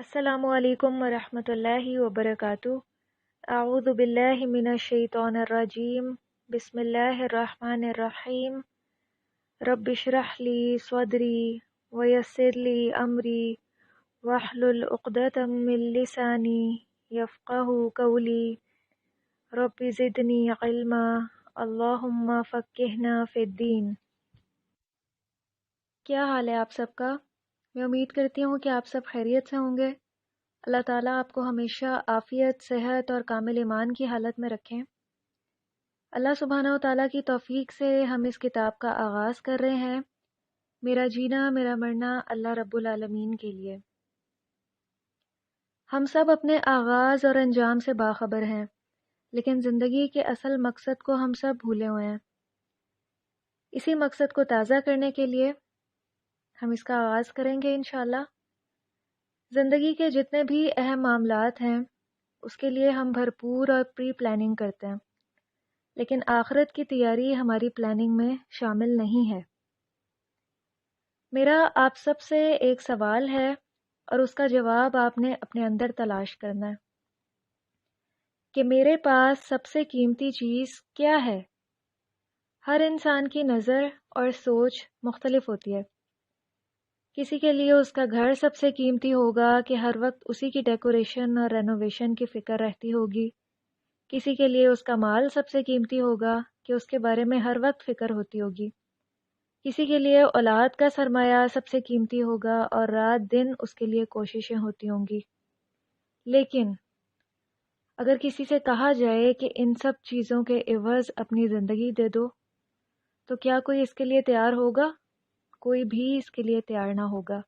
السلام علیکم ورحمۃ اللہ وبرکاتہ۔ اعوذ باللہ من الشیطان الرجیم، بسم اللہ الرحمن الرحیم۔ رب اشرح لی صدری ویسر لی امری واحلل عقدۃ من لسانی یفقہوا قولی۔ رب زدنی علما، اللہم فقہنا فی الدین۔ کیا حال ہے آپ سب کا؟ میں امید کرتی ہوں کہ آپ سب خیریت سے ہوں گے۔ اللہ تعالیٰ آپ کو ہمیشہ عافیت، صحت اور کامل ایمان کی حالت میں رکھیں۔ اللہ سبحانہ و تعالیٰ کی توفیق سے ہم اس کتاب کا آغاز کر رہے ہیں، میرا جینا میرا مرنا اللہ رب العالمین کے لیے۔ ہم سب اپنے آغاز اور انجام سے باخبر ہیں، لیکن زندگی کے اصل مقصد کو ہم سب بھولے ہوئے ہیں۔ اسی مقصد کو تازہ کرنے کے لیے ہم اس کا آغاز کریں گے انشاءاللہ۔ زندگی کے جتنے بھی اہم معاملات ہیں اس کے لیے ہم بھرپور اور پری پلاننگ کرتے ہیں، لیکن آخرت کی تیاری ہماری پلاننگ میں شامل نہیں ہے۔ میرا آپ سب سے ایک سوال ہے اور اس کا جواب آپ نے اپنے اندر تلاش کرنا ہے کہ میرے پاس سب سے قیمتی چیز کیا ہے؟ ہر انسان کی نظر اور سوچ مختلف ہوتی ہے۔ کسی کے لیے اس کا گھر سب سے قیمتی ہوگا کہ ہر وقت اسی کی ڈیکوریشن اور رینوویشن کی فکر رہتی ہوگی۔ کسی کے لیے اس کا مال سب سے قیمتی ہوگا کہ اس کے بارے میں ہر وقت فکر ہوتی ہوگی۔ کسی کے لیے اولاد کا سرمایہ سب سے قیمتی ہوگا اور رات دن اس کے لیے کوششیں ہوتی ہوں گی۔ لیکن اگر کسی سے کہا جائے کہ ان سب چیزوں کے عوض اپنی زندگی دے دو، تو کیا کوئی اس کے لیے تیار ہوگا؟ کوئی بھی اس کے لیے تیار نہ ہوگا۔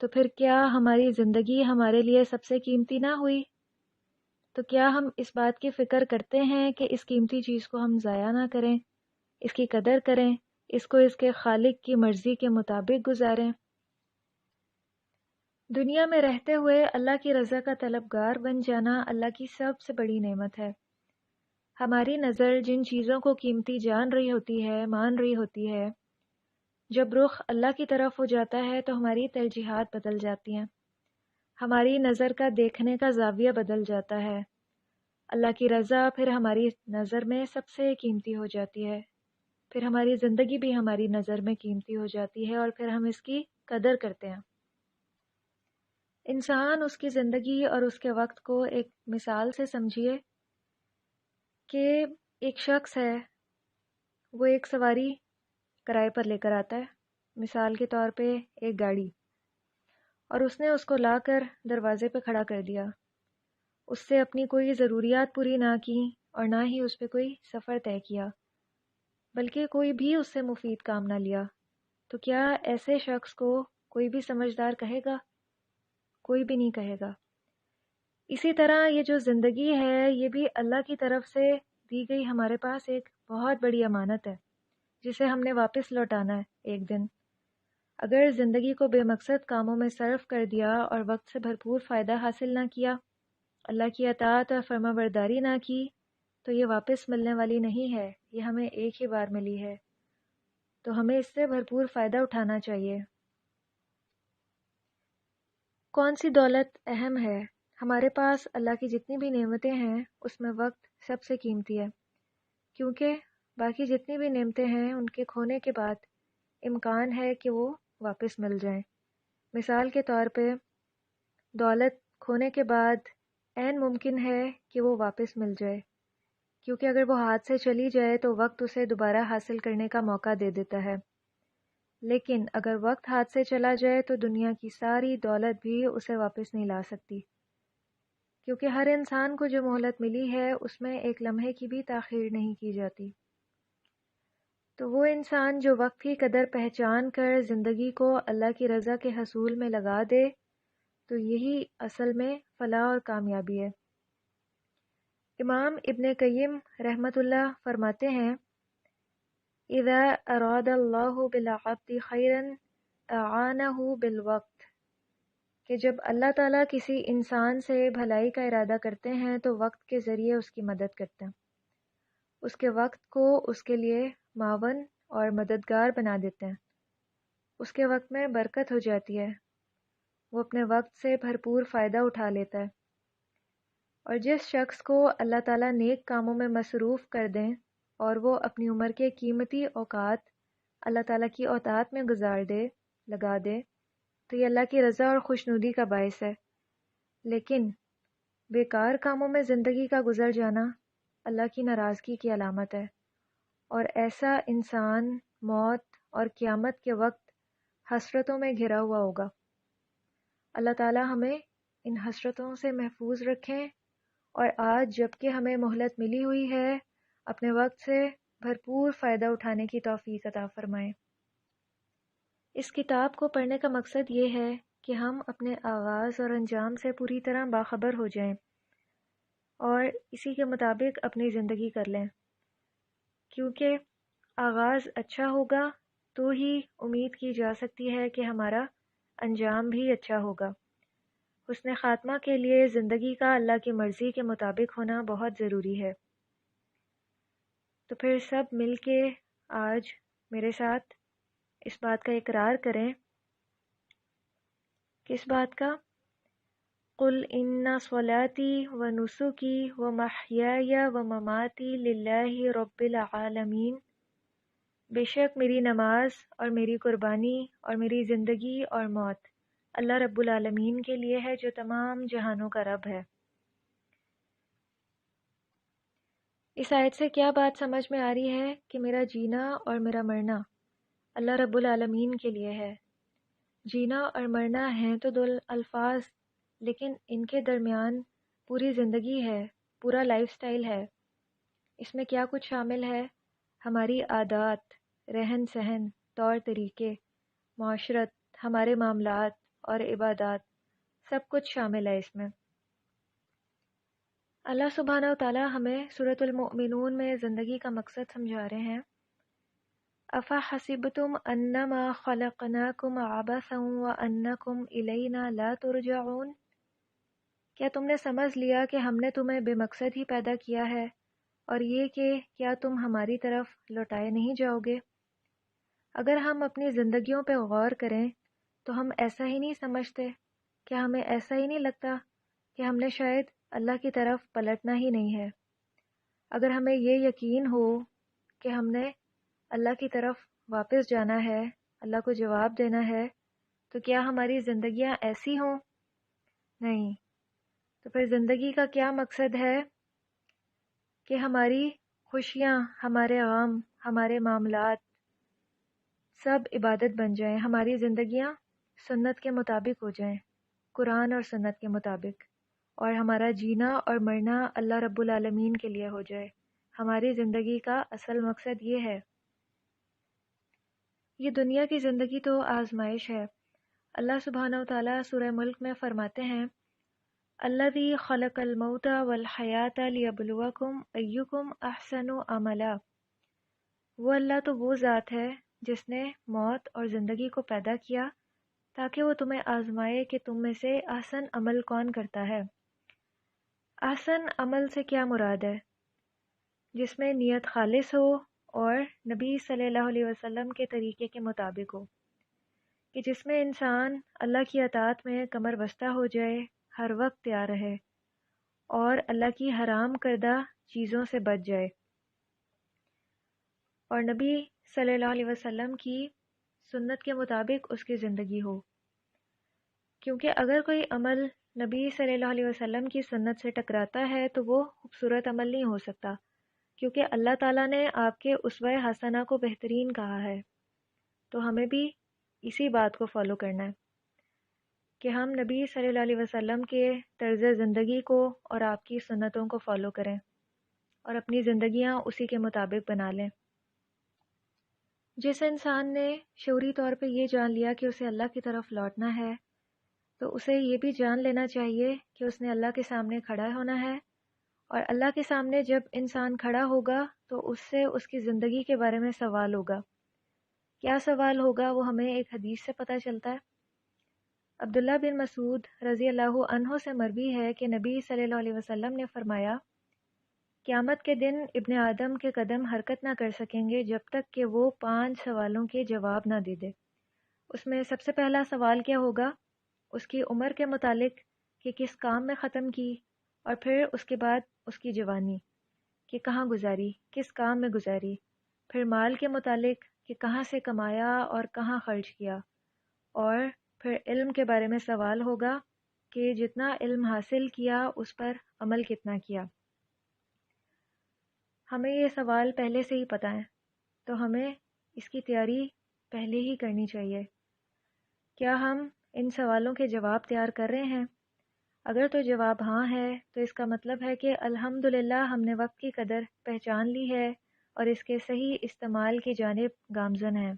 تو پھر کیا ہماری زندگی ہمارے لیے سب سے قیمتی نہ ہوئی؟ تو کیا ہم اس بات کی فکر کرتے ہیں کہ اس قیمتی چیز کو ہم ضائع نہ کریں، اس کی قدر کریں، اس کو اس کے خالق کی مرضی کے مطابق گزاریں؟ دنیا میں رہتے ہوئے اللہ کی رضا کا طلبگار بن جانا اللہ کی سب سے بڑی نعمت ہے۔ ہماری نظر جن چیزوں کو قیمتی جان رہی ہوتی ہے، مان رہی ہوتی ہے، جب رخ اللہ کی طرف ہو جاتا ہے تو ہماری ترجیحات بدل جاتی ہیں، ہماری نظر کا دیکھنے کا زاویہ بدل جاتا ہے۔ اللہ کی رضا پھر ہماری نظر میں سب سے قیمتی ہو جاتی ہے، پھر ہماری زندگی بھی ہماری نظر میں قیمتی ہو جاتی ہے اور پھر ہم اس کی قدر کرتے ہیں۔ انسان اس کی زندگی اور اس کے وقت کو ایک مثال سے سمجھیے کہ ایک شخص ہے، وہ ایک سواری کرائے پر لے کر آتا ہے، مثال کے طور پہ ایک گاڑی، اور اس نے اس کو لا کر دروازے پہ کھڑا کر دیا۔ اس سے اپنی کوئی ضروریات پوری نہ کی اور نہ ہی اس پہ کوئی سفر طے کیا، بلکہ کوئی بھی اس سے مفید کام نہ لیا۔ تو کیا ایسے شخص کو کوئی بھی سمجھدار کہے گا؟ کوئی بھی نہیں کہے گا۔ اسی طرح یہ جو زندگی ہے یہ بھی اللہ کی طرف سے دی گئی ہمارے پاس ایک بہت بڑی امانت ہے، جسے ہم نے واپس لوٹانا ہے ایک دن۔ اگر زندگی کو بے مقصد کاموں میں صرف کر دیا اور وقت سے بھرپور فائدہ حاصل نہ کیا، اللہ کی اطاعت اور فرما برداری نہ کی، تو یہ واپس ملنے والی نہیں ہے، یہ ہمیں ایک ہی بار ملی ہے، تو ہمیں اس سے بھرپور فائدہ اٹھانا چاہیے۔ کون سی دولت اہم ہے؟ ہمارے پاس اللہ کی جتنی بھی نعمتیں ہیں اس میں وقت سب سے قیمتی ہے، کیونکہ باقی جتنی بھی نعمتیں ہیں ان کے کھونے کے بعد امکان ہے کہ وہ واپس مل جائیں۔ مثال کے طور پہ دولت کھونے کے بعد عین ممکن ہے کہ وہ واپس مل جائے، کیونکہ اگر وہ ہاتھ سے چلی جائے تو وقت اسے دوبارہ حاصل کرنے کا موقع دے دیتا ہے، لیکن اگر وقت ہاتھ سے چلا جائے تو دنیا کی ساری دولت بھی اسے واپس نہیں لا سکتی، کیونکہ ہر انسان کو جو مہلت ملی ہے اس میں ایک لمحے کی بھی تاخیر نہیں کی جاتی۔ تو وہ انسان جو وقت کی قدر پہچان کر زندگی کو اللہ کی رضا کے حصول میں لگا دے، تو یہی اصل میں فلاح اور کامیابی ہے۔ امام ابن قیم رحمۃ اللہ فرماتے ہیں، اذا اراد اللہ بالعبد خیرا اعانہ بالوقت، کہ جب اللہ تعالیٰ کسی انسان سے بھلائی کا ارادہ کرتے ہیں تو وقت کے ذریعے اس کی مدد کرتے ہیں، اس کے وقت کو اس کے لیے معاون اور مددگار بنا دیتے ہیں، اس کے وقت میں برکت ہو جاتی ہے، وہ اپنے وقت سے بھرپور فائدہ اٹھا لیتا ہے، اور جس شخص کو اللہ تعالیٰ نیک کاموں میں مصروف کر دیں اور وہ اپنی عمر کے قیمتی اوقات اللہ تعالیٰ کی اطاعت میں لگا دے تو یہ اللہ کی رضا اور خوشنودی کا باعث ہے۔ لیکن بیکار کاموں میں زندگی کا گزر جانا اللہ کی ناراضگی کی علامت ہے، اور ایسا انسان موت اور قیامت کے وقت حسرتوں میں گھرا ہوا ہوگا۔ اللہ تعالیٰ ہمیں ان حسرتوں سے محفوظ رکھیں، اور آج جب کہ ہمیں مہلت ملی ہوئی ہے اپنے وقت سے بھرپور فائدہ اٹھانے کی توفیق عطا فرمائیں۔ اس کتاب کو پڑھنے کا مقصد یہ ہے کہ ہم اپنے آغاز اور انجام سے پوری طرح باخبر ہو جائیں اور اسی کے مطابق اپنی زندگی کر لیں، کیونکہ آغاز اچھا ہوگا تو ہی امید کی جا سکتی ہے کہ ہمارا انجام بھی اچھا ہوگا۔ حسن خاتمہ کے لیے زندگی کا اللہ کی مرضی کے مطابق ہونا بہت ضروری ہے۔ تو پھر سب مل کے آج میرے ساتھ اس بات کا اقرار کریں۔ کس بات کا؟ قُلْ إِنَّ صَلَاتِي وَنُسُكِي وَمَحْيَايَ وَمَمَاتِي لِلَّهِ رَبِّ الْعَالَمِينَ، بے شک میری نماز اور میری قربانی اور میری زندگی اور موت اللہ رب العالمین کے لیے ہے جو تمام جہانوں کا رب ہے۔ اس آیت سے کیا بات سمجھ میں آ رہی ہے کہ میرا جینا اور میرا مرنا اللہ رب العالمین کے لیے ہے۔ جینا اور مرنا ہیں تو دو الفاظ، لیکن ان کے درمیان پوری زندگی ہے، پورا لائف سٹائل ہے۔ اس میں کیا کچھ شامل ہے؟ ہماری عادات، رہن سہن، طور طریقے، معاشرت، ہمارے معاملات اور عبادات، سب کچھ شامل ہے اس میں۔ اللہ سبحانہ و تعالی ہمیں سورۃ المؤمنون میں زندگی کا مقصد سمجھا رہے ہیں۔ افحسبتم انما خلقناکم عبثا وانکم الینا لا ترجعون، کیا تم نے سمجھ لیا کہ ہم نے تمہیں بے مقصد ہی پیدا کیا ہے، اور یہ کہ کیا تم ہماری طرف لوٹائے نہیں جاؤ گے؟ اگر ہم اپنی زندگیوں پہ غور کریں تو ہم ایسا ہی نہیں سمجھتے، کیا ہمیں ایسا ہی نہیں لگتا کہ ہم نے شاید اللہ کی طرف پلٹنا ہی نہیں ہے؟ اگر ہمیں یہ یقین ہو کہ ہم نے اللہ کی طرف واپس جانا ہے، اللہ کو جواب دینا ہے، تو کیا ہماری زندگیاں ایسی ہوں؟ نہیں۔ تو پھر زندگی کا کیا مقصد ہے؟ کہ ہماری خوشیاں، ہمارے غم، ہمارے معاملات سب عبادت بن جائیں، ہماری زندگیاں سنت کے مطابق ہو جائیں، قرآن اور سنت کے مطابق، اور ہمارا جینا اور مرنا اللہ رب العالمین کے لیے ہو جائے۔ ہماری زندگی کا اصل مقصد یہ ہے۔ یہ دنیا کی زندگی تو آزمائش ہے۔ اللہ سبحانہ و تعالیٰ سورہ ملک میں فرماتے ہیں، الذی خلق الموت والحیات لیبلوکم ایکم احسن عملا، وہ اللہ تو وہ ذات ہے جس نے موت اور زندگی کو پیدا کیا تاکہ وہ تمہیں آزمائے کہ تم میں سے احسن عمل کون کرتا ہے۔ احسن عمل سے کیا مراد ہے؟ جس میں نیت خالص ہو اور نبی صلی اللہ علیہ وسلم کے طریقے کے مطابق ہو، کہ جس میں انسان اللہ کی اطاعت میں کمر بستہ ہو جائے، ہر وقت تیار رہے اور اللہ کی حرام کردہ چیزوں سے بچ جائے، اور نبی صلی اللہ علیہ وسلم کی سنت کے مطابق اس کی زندگی ہو۔ کیونکہ اگر کوئی عمل نبی صلی اللہ علیہ وسلم کی سنت سے ٹکراتا ہے تو وہ خوبصورت عمل نہیں ہو سکتا، کیونکہ اللہ تعالیٰ نے آپ کے اسوہ حسنہ کو بہترین کہا ہے۔ تو ہمیں بھی اسی بات کو فالو کرنا ہے کہ ہم نبی صلی اللہ علیہ وسلم کے طرز زندگی کو اور آپ کی سنتوں کو فالو کریں اور اپنی زندگیاں اسی کے مطابق بنا لیں۔ جس انسان نے شعوری طور پہ یہ جان لیا کہ اسے اللہ کی طرف لوٹنا ہے، تو اسے یہ بھی جان لینا چاہیے کہ اس نے اللہ کے سامنے کھڑا ہونا ہے، اور اللہ کے سامنے جب انسان کھڑا ہوگا تو اس سے اس کی زندگی کے بارے میں سوال ہوگا۔ کیا سوال ہوگا وہ ہمیں ایک حدیث سے پتہ چلتا ہے۔ عبداللہ بن مسعود رضی اللہ عنہ سے مروی ہے کہ نبی صلی اللہ علیہ وسلم نے فرمایا، قیامت کے دن ابن آدم کے قدم حرکت نہ کر سکیں گے جب تک کہ وہ 5 سوالوں کے جواب نہ دے دے۔ اس میں سب سے پہلا سوال کیا ہوگا؟ اس کی عمر کے متعلق کہ کس کام میں ختم کی، اور پھر اس کے بعد اس کی جوانی کہ کہاں گزاری، کس کام میں گزاری، پھر مال کے متعلق کہ کہاں سے کمایا اور کہاں خرچ کیا، اور پھر علم کے بارے میں سوال ہوگا کہ جتنا علم حاصل کیا اس پر عمل کتنا کیا۔ ہمیں یہ سوال پہلے سے ہی پتہ ہے، تو ہمیں اس کی تیاری پہلے ہی کرنی چاہیے۔ کیا ہم ان سوالوں کے جواب تیار کر رہے ہیں؟ اگر تو جواب ہاں ہے تو اس کا مطلب ہے کہ الحمدللہ ہم نے وقت کی قدر پہچان لی ہے اور اس کے صحیح استعمال کی جانب گامزن ہیں۔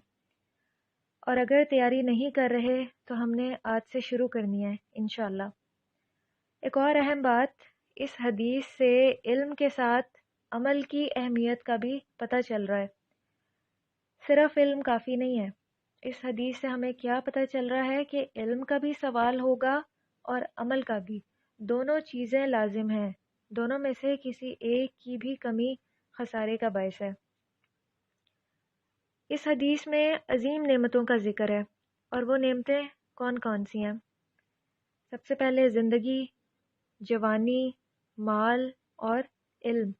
اور اگر تیاری نہیں کر رہے تو ہم نے آج سے شروع کرنی ہے انشاءاللہ۔ ایک اور اہم بات، اس حدیث سے علم کے ساتھ عمل کی اہمیت کا بھی پتہ چل رہا ہے۔ صرف علم کافی نہیں ہے۔ اس حدیث سے ہمیں کیا پتہ چل رہا ہے کہ علم کا بھی سوال ہوگا اور عمل کا بھی، دونوں چیزیں لازم ہیں، دونوں میں سے کسی ایک کی بھی کمی خسارے کا باعث ہے۔ اس حدیث میں عظیم نعمتوں کا ذکر ہے، اور وہ نعمتیں کون کون سی ہیں؟ سب سے پہلے زندگی، جوانی، مال اور علم،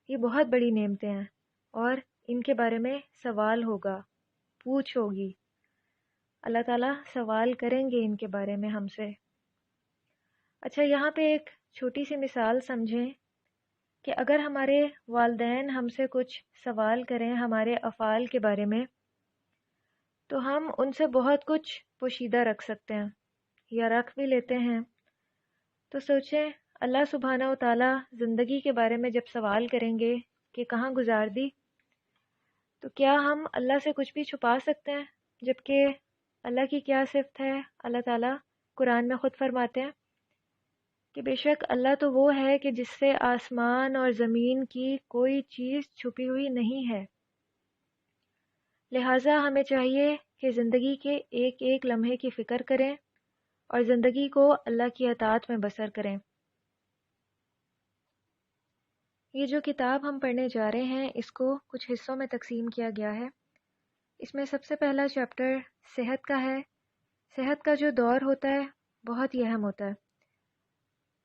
یہ بہت بڑی نعمتیں ہیں اور ان کے بارے میں سوال ہوگا، پوچھ ہوگی۔ اللہ تعالیٰ سوال کریں گے ان کے بارے میں ہم سے۔ اچھا، یہاں پہ ایک چھوٹی سی مثال سمجھیں کہ اگر ہمارے والدین ہم سے کچھ سوال کریں ہمارے افعال کے بارے میں، تو ہم ان سے بہت کچھ پوشیدہ رکھ سکتے ہیں یا رکھ بھی لیتے ہیں۔ تو سوچیں، اللہ سبحانہ و تعالیٰ زندگی کے بارے میں جب سوال کریں گے کہ کہاں گزار دی، تو کیا ہم اللہ سے کچھ بھی چھپا سکتے ہیں؟ جبکہ اللہ کی کیا صفت ہے؟ اللہ تعالیٰ قرآن میں خود فرماتے ہیں کہ بے شک اللہ تو وہ ہے کہ جس سے آسمان اور زمین کی کوئی چیز چھپی ہوئی نہیں ہے۔ لہٰذا ہمیں چاہیے کہ زندگی کے ایک ایک لمحے کی فکر کریں اور زندگی کو اللہ کی اطاعت میں بسر کریں۔ یہ جو کتاب ہم پڑھنے جا رہے ہیں اس کو کچھ حصوں میں تقسیم کیا گیا ہے۔ اس میں سب سے پہلا چیپٹر صحت کا ہے۔ صحت کا جو دور ہوتا ہے بہت ہی اہم ہوتا ہے۔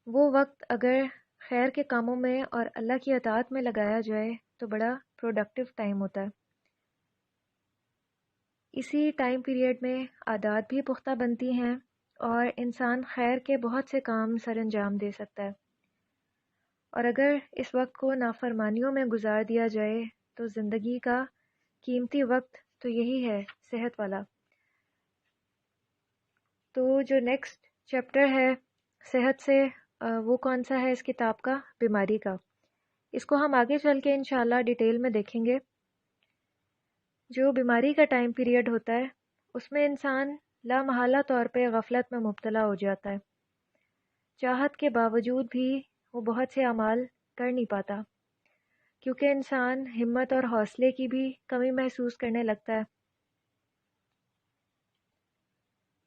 وہ وقت اگر خیر کے کاموں میں اور اللہ کی اطاعت میں لگایا جائے تو بڑا پروڈکٹیو ٹائم ہوتا ہے۔ اسی ٹائم پیریڈ میں عادات بھی پختہ بنتی ہیں اور انسان خیر کے بہت سے کام سر انجام دے سکتا ہے۔ اور اگر اس وقت کو نافرمانیوں میں گزار دیا جائے تو زندگی کا قیمتی وقت تو یہی ہے، صحت والا۔ تو جو نیکسٹ چیپٹر ہے صحت سے، وہ کون سا ہے اس کتاب کا؟ بیماری کا۔ اس کو ہم آگے چل کے انشاءاللہ ڈیٹیل میں دیکھیں گے۔ جو بیماری کا ٹائم پیریڈ ہوتا ہے اس میں انسان لامحالہ طور پہ غفلت میں مبتلا ہو جاتا ہے، چاہت کے باوجود بھی وہ بہت سے اعمال کر نہیں پاتا، کیونکہ انسان ہمت اور حوصلے کی بھی کمی محسوس کرنے لگتا ہے۔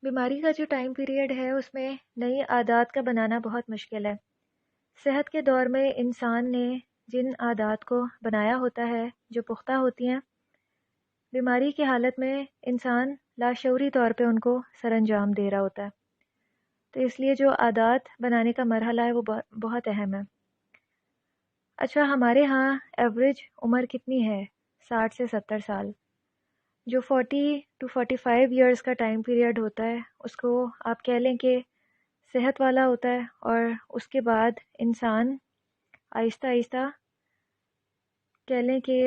بیماری کا جو ٹائم پیریڈ ہے اس میں نئی عادات کا بنانا بہت مشکل ہے۔ صحت کے دور میں انسان نے جن عادات کو بنایا ہوتا ہے جو پختہ ہوتی ہیں، بیماری کی حالت میں انسان لاشعوری طور پہ ان کو سر انجام دے رہا ہوتا ہے۔ تو اس لیے جو عادات بنانے کا مرحلہ ہے وہ بہت اہم ہے۔ اچھا، ہمارے ہاں ایوریج عمر کتنی ہے؟ 60 سے 70 سال۔ جو 40 to 45 ایئرس کا ٹائم پیریڈ ہوتا ہے اس کو آپ کہہ لیں کہ صحت والا ہوتا ہے، اور اس کے بعد انسان آہستہ آہستہ کہہ لیں کہ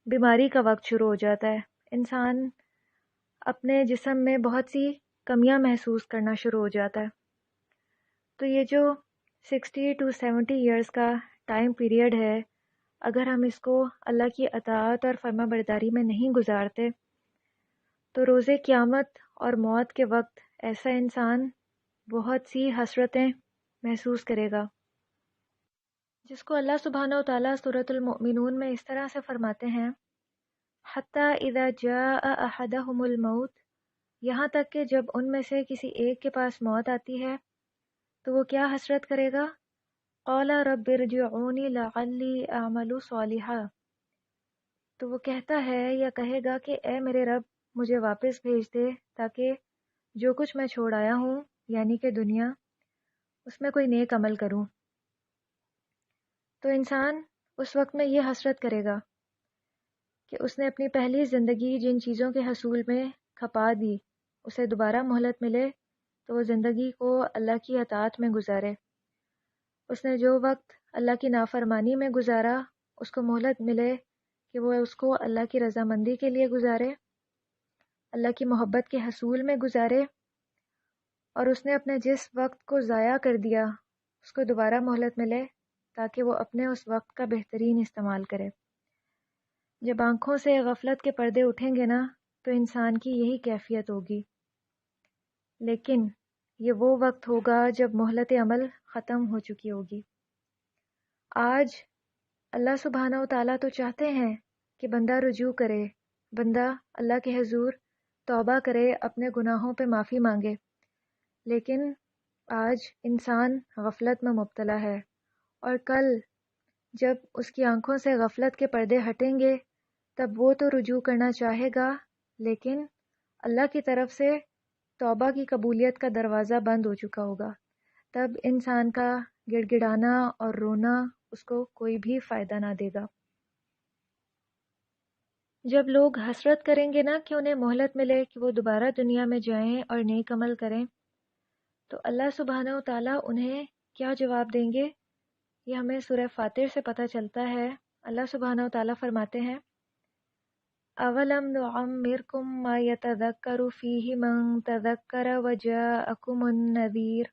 بیماری کا وقت شروع ہو جاتا ہے۔ انسان اپنے جسم میں بہت سی کمیاں محسوس کرنا شروع ہو جاتا ہے۔ تو یہ جو 60 to 70 ایئرس کا ٹائم پیریڈ ہے، اگر ہم اس کو اللہ کی اطاعت اور فرما برداری میں نہیں گزارتے تو روز قیامت اور موت کے وقت ایسا انسان بہت سی حسرتیں محسوس کرے گا، جس کو اللہ سبحانہ و تعالیٰ سورۃ المؤمنون میں اس طرح سے فرماتے ہیں، حتیٰ اذا جاء احدہم الموت، یہاں تک کہ جب ان میں سے کسی ایک کے پاس موت آتی ہے تو وہ کیا حسرت کرے گا؟ قال رب ارجعونی لعلی اعمل صالحا، تو وہ کہتا ہے یا کہے گا کہ اے میرے رب مجھے واپس بھیج دے تاکہ جو کچھ میں چھوڑ آیا ہوں یعنی کہ دنیا، اس میں کوئی نیک عمل کروں، تو انسان اس وقت میں یہ حسرت کرے گا کہ اس نے اپنی پہلی زندگی جن چیزوں کے حصول میں کھپا دی، اسے دوبارہ مہلت ملے تو وہ زندگی کو اللہ کی اطاعت میں گزارے۔ اس نے جو وقت اللہ کی نافرمانی میں گزارا، اس کو مہلت ملے کہ وہ اس کو اللہ کی رضامندی کے لیے گزارے، اللہ کی محبت کے حصول میں گزارے، اور اس نے اپنے جس وقت کو ضائع کر دیا اس کو دوبارہ مہلت ملے تاکہ وہ اپنے اس وقت کا بہترین استعمال کرے۔ جب آنکھوں سے غفلت کے پردے اٹھیں گے نا تو انسان کی یہی کیفیت ہوگی، لیکن یہ وہ وقت ہوگا جب مہلت عمل ختم ہو چکی ہوگی۔ آج اللہ سبحانہ و تعالیٰ تو چاہتے ہیں کہ بندہ رجوع کرے، بندہ اللہ کے حضور توبہ کرے، اپنے گناہوں پہ معافی مانگے، لیکن آج انسان غفلت میں مبتلا ہے، اور کل جب اس کی آنکھوں سے غفلت کے پردے ہٹیں گے تب وہ تو رجوع کرنا چاہے گا، لیکن اللہ کی طرف سے توبہ کی قبولیت کا دروازہ بند ہو چکا ہوگا۔ تب انسان کا گڑ گڑانا اور رونا اس کو کوئی بھی فائدہ نہ دے گا۔ جب لوگ حسرت کریں گے نا کہ انہیں مہلت ملے کہ وہ دوبارہ دنیا میں جائیں اور نیک عمل کریں، تو اللہ سبحانہ و تعالیٰ انہیں کیا جواب دیں گے، یہ ہمیں سورہ فاتر سے پتہ چلتا ہے۔ اللہ سبحانہ و تعالیٰ فرماتے ہیں اولم نعمرکم ما یتذکر فیہ من تذکر وجاءکم النذیر،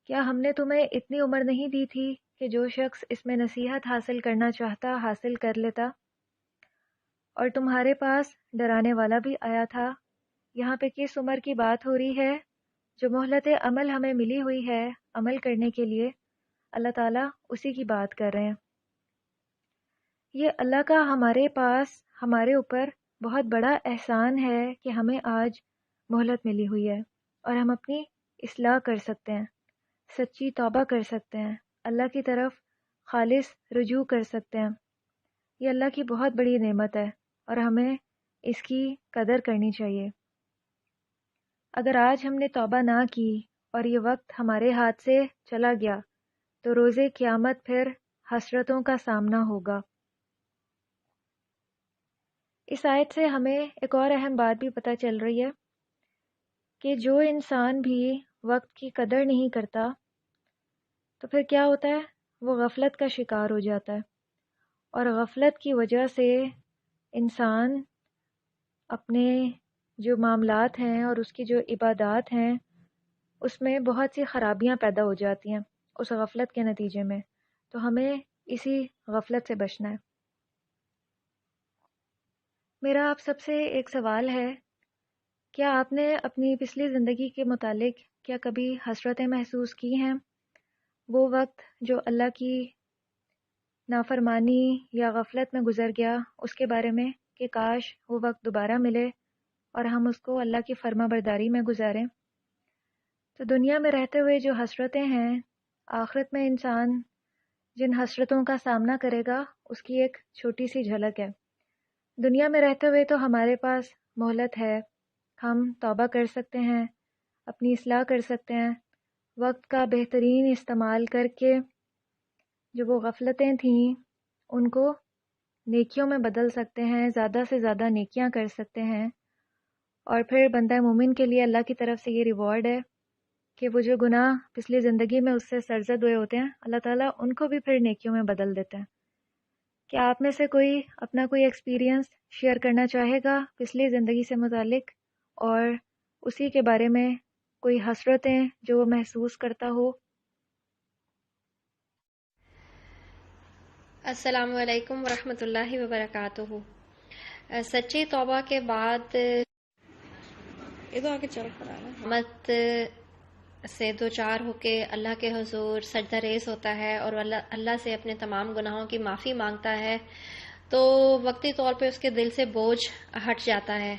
کیا ہم نے تمہیں اتنی عمر نہیں دی تھی کہ جو شخص اس میں نصیحت حاصل کرنا چاہتا حاصل کر لیتا، اور تمہارے پاس ڈرانے والا بھی آیا تھا۔ یہاں پہ کس عمر کی بات ہو رہی ہے؟ جو مہلت عمل ہمیں ملی ہوئی ہے عمل کرنے کے لیے، اللہ تعالیٰ اسی کی بات کر رہے ہیں۔ یہ اللہ کا ہمارے پاس ہمارے اوپر بہت بڑا احسان ہے کہ ہمیں آج مہلت ملی ہوئی ہے اور ہم اپنی اصلاح کر سکتے ہیں، سچی توبہ کر سکتے ہیں، اللہ کی طرف خالص رجوع کر سکتے ہیں۔ یہ اللہ کی بہت بڑی نعمت ہے اور ہمیں اس کی قدر کرنی چاہیے۔ اگر آج ہم نے توبہ نہ کی اور یہ وقت ہمارے ہاتھ سے چلا گیا تو روز قیامت پھر حسرتوں کا سامنا ہوگا۔ اس آیت سے ہمیں ایک اور اہم بات بھی پتہ چل رہی ہے کہ جو انسان بھی وقت کی قدر نہیں کرتا تو پھر کیا ہوتا ہے، وہ غفلت کا شکار ہو جاتا ہے، اور غفلت کی وجہ سے انسان اپنے جو معاملات ہیں اور اس کی جو عبادات ہیں اس میں بہت سی خرابیاں پیدا ہو جاتی ہیں اس غفلت کے نتیجے میں۔ تو ہمیں اسی غفلت سے بچنا ہے۔ میرا آپ سب سے ایک سوال ہے، کیا آپ نے اپنی پچھلی زندگی کے متعلق کیا کبھی حسرتیں محسوس کی ہیں؟ وہ وقت جو اللہ کی نافرمانی یا غفلت میں گزر گیا اس کے بارے میں کہ کاش وہ وقت دوبارہ ملے اور ہم اس کو اللہ کی فرما برداری میں گزاریں۔ تو دنیا میں رہتے ہوئے جو حسرتیں ہیں، آخرت میں انسان جن حسرتوں کا سامنا کرے گا اس کی ایک چھوٹی سی جھلک ہے۔ دنیا میں رہتے ہوئے تو ہمارے پاس مہلت ہے، ہم توبہ کر سکتے ہیں، اپنی اصلاح کر سکتے ہیں، وقت کا بہترین استعمال کر کے جو وہ غفلتیں تھیں ان کو نیکیوں میں بدل سکتے ہیں، زیادہ سے زیادہ نیکیاں کر سکتے ہیں، اور پھر بندہ مومن کے لیے اللہ کی طرف سے یہ ریوارڈ ہے کہ وہ جو گناہ پچھلی زندگی میں اس سے سرزد ہوئے ہوتے ہیں اللہ تعالیٰ ان کو بھی پھر نیکیوں میں بدل دیتے ہیں۔ کیا آپ میں سے کوئی اپنا کوئی ایکسپیرینس شیئر کرنا چاہے گا پچھلی زندگی سے متعلق، اور اسی کے بارے میں کوئی حسرتیں جو وہ محسوس کرتا ہو؟ السلام علیکم ورحمۃ اللہ وبرکاتہ۔ سچی توبہ کے بعد مت سے دو چار ہو کے اللہ کے حضور سجدہ ریز ہوتا ہے اور اللہ سے اپنے تمام گناہوں کی معافی مانگتا ہے تو وقتی طور پہ اس کے دل سے بوجھ ہٹ جاتا ہے۔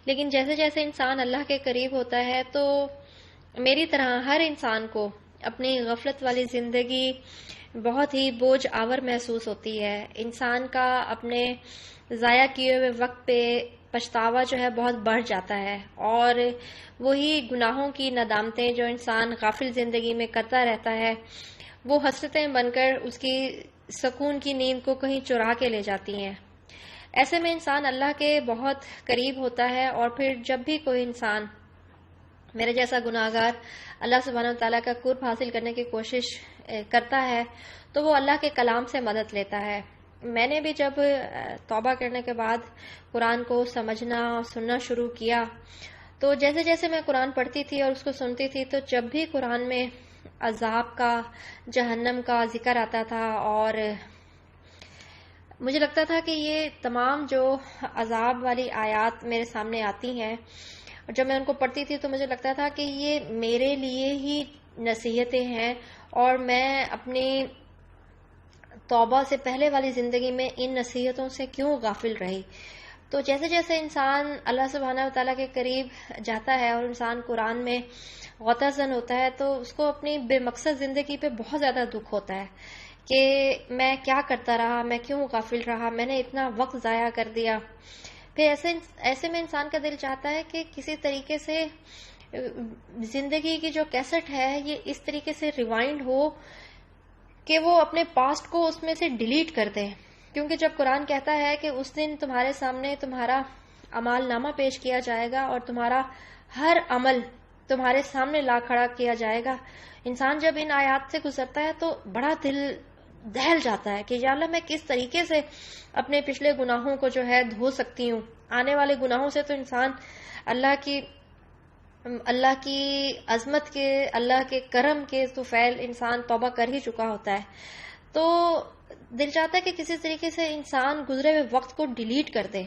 لیکن جیسے جیسے انسان اللہ کے قریب ہوتا ہے تو میری طرح ہر انسان کو اپنی غفلت والی زندگی بہت ہی بوجھ آور محسوس ہوتی ہے۔ انسان کا اپنے ضائع کیے ہوئے وقت پہ پچھتاوا جو ہے بہت بڑھ جاتا ہے، اور وہی گناہوں کی ندامتیں جو انسان غافل زندگی میں کرتا رہتا ہے وہ حسرتیں بن کر اس کی سکون کی نیند کو کہیں چرا کے لے جاتی ہیں۔ ایسے میں انسان اللہ کے بہت قریب ہوتا ہے، اور پھر جب بھی کوئی انسان میرے جیسا گناہگار اللہ سبحانہ و تعالیٰ کا قرب حاصل کرنے کی کوشش کرتا ہے تو وہ اللہ کے کلام سے مدد لیتا ہے۔ میں نے بھی جب توبہ کرنے کے بعد قرآن کو سمجھنا اور سننا شروع کیا تو جیسے جیسے میں قرآن پڑھتی تھی اور اس کو سنتی تھی تو جب بھی قرآن میں عذاب کا، جہنم کا ذکر آتا تھا، اور مجھے لگتا تھا کہ یہ تمام جو عذاب والی آیات میرے سامنے آتی ہیں اور جب میں ان کو پڑھتی تھی تو مجھے لگتا تھا کہ یہ میرے لیے ہی نصیحتیں ہیں، اور میں اپنی توبہ سے پہلے والی زندگی میں ان نصیحتوں سے کیوں غافل رہی۔ تو جیسے جیسے انسان اللہ سبحانہ و تعالیٰ کے قریب جاتا ہے اور انسان قرآن میں غوطہ زن ہوتا ہے تو اس کو اپنی بے مقصد زندگی پہ بہت زیادہ دکھ ہوتا ہے کہ میں کیا کرتا رہا، میں کیوں غافل رہا، میں نے اتنا وقت ضائع کر دیا۔ پھر ایسے میں انسان کا دل چاہتا ہے کہ کسی طریقے سے زندگی کی جو کیسٹ ہے یہ اس طریقے سے ریوائنڈ ہو کہ وہ اپنے پاسٹ کو اس میں سے ڈیلیٹ کر دیں، کیونکہ جب قرآن کہتا ہے کہ اس دن تمہارے سامنے تمہارا اعمال نامہ پیش کیا جائے گا اور تمہارا ہر عمل تمہارے سامنے لا کھڑا کیا جائے گا، انسان جب ان آیات سے گزرتا ہے تو بڑا دل دہل جاتا ہے کہ یا اللہ میں کس طریقے سے اپنے پچھلے گناہوں کو جو ہے دھو سکتی ہوں۔ آنے والے گناہوں سے تو انسان اللہ کی عظمت کے، اللہ کے کرم کے تو فعل انسان توبہ کر ہی چکا ہوتا ہے، تو دل چاہتا ہے کہ کسی طریقے سے انسان گزرے ہوئے وقت کو ڈیلیٹ کر دے۔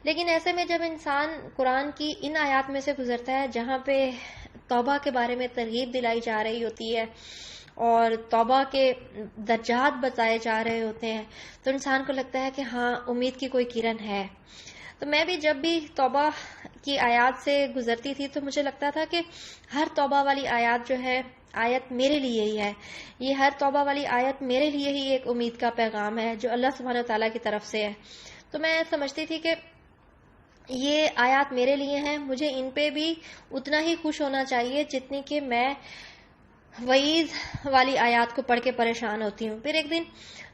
لیکن ایسے میں جب انسان قرآن کی ان آیات میں سے گزرتا ہے جہاں پہ توبہ کے بارے میں ترغیب دلائی جا رہی ہوتی ہے اور توبہ کے درجات بتائے جا رہے ہوتے ہیں تو انسان کو لگتا ہے کہ ہاں امید کی کوئی کرن ہے۔ تو میں بھی جب بھی توبہ کی آیات سے گزرتی تھی تو مجھے لگتا تھا کہ ہر توبہ والی آیات جو ہے آیت میرے لیے ہی ہے، یہ ہر توبہ والی آیت میرے لیے ہی ایک امید کا پیغام ہے جو اللہ سبحانہ وتعالیٰ کی طرف سے ہے۔ تو میں سمجھتی تھی کہ یہ آیات میرے لیے ہیں، مجھے ان پہ بھی اتنا ہی خوش ہونا چاہیے جتنی کہ میں وعید والی آیات کو پڑھ کے پریشان ہوتی ہوں۔ پھر ایک دن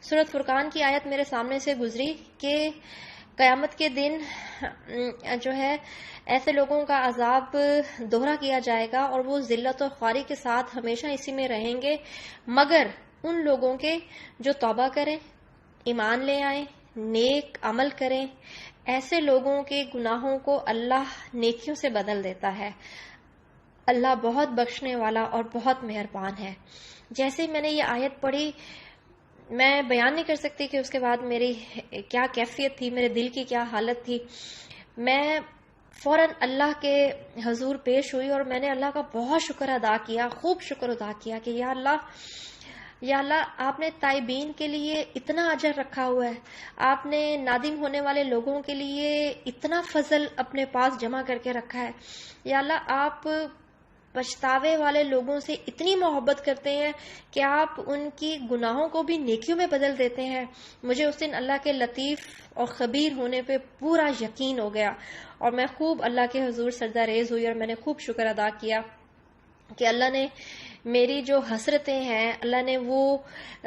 سورۃ فرقان کی آیت میرے سامنے سے گزری کہ قیامت کے دن جو ہے ایسے لوگوں کا عذاب دوہرا کیا جائے گا اور وہ ذلت و خواری کے ساتھ ہمیشہ اسی میں رہیں گے، مگر ان لوگوں کے جو توبہ کریں، ایمان لے آئیں، نیک عمل کریں، ایسے لوگوں کے گناہوں کو اللہ نیکیوں سے بدل دیتا ہے۔ اللہ بہت بخشنے والا اور بہت مہربان ہے۔ جیسے میں نے یہ آیت پڑھی میں بیان نہیں کر سکتی کہ اس کے بعد میری کیا کیفیت تھی، میرے دل کی کیا حالت تھی۔ میں فوراً اللہ کے حضور پیش ہوئی اور میں نے اللہ کا بہت شکر ادا کیا، خوب شکر ادا کیا کہ یا اللہ آپ نے تائبین کے لیے اتنا اجر رکھا ہوا ہے، آپ نے نادم ہونے والے لوگوں کے لیے اتنا فضل اپنے پاس جمع کر کے رکھا ہے، یا اللہ آپ پچھتاوے والے لوگوں سے اتنی محبت کرتے ہیں کہ آپ ان کی گناہوں کو بھی نیکیوں میں بدل دیتے ہیں۔ مجھے اس دن اللہ کے لطیف اور خبیر ہونے پہ پورا یقین ہو گیا اور میں خوب اللہ کے حضور سجدہ ریز ہوئی اور میں نے خوب شکر ادا کیا کہ اللہ نے میری جو حسرتیں ہیں اللہ نے وہ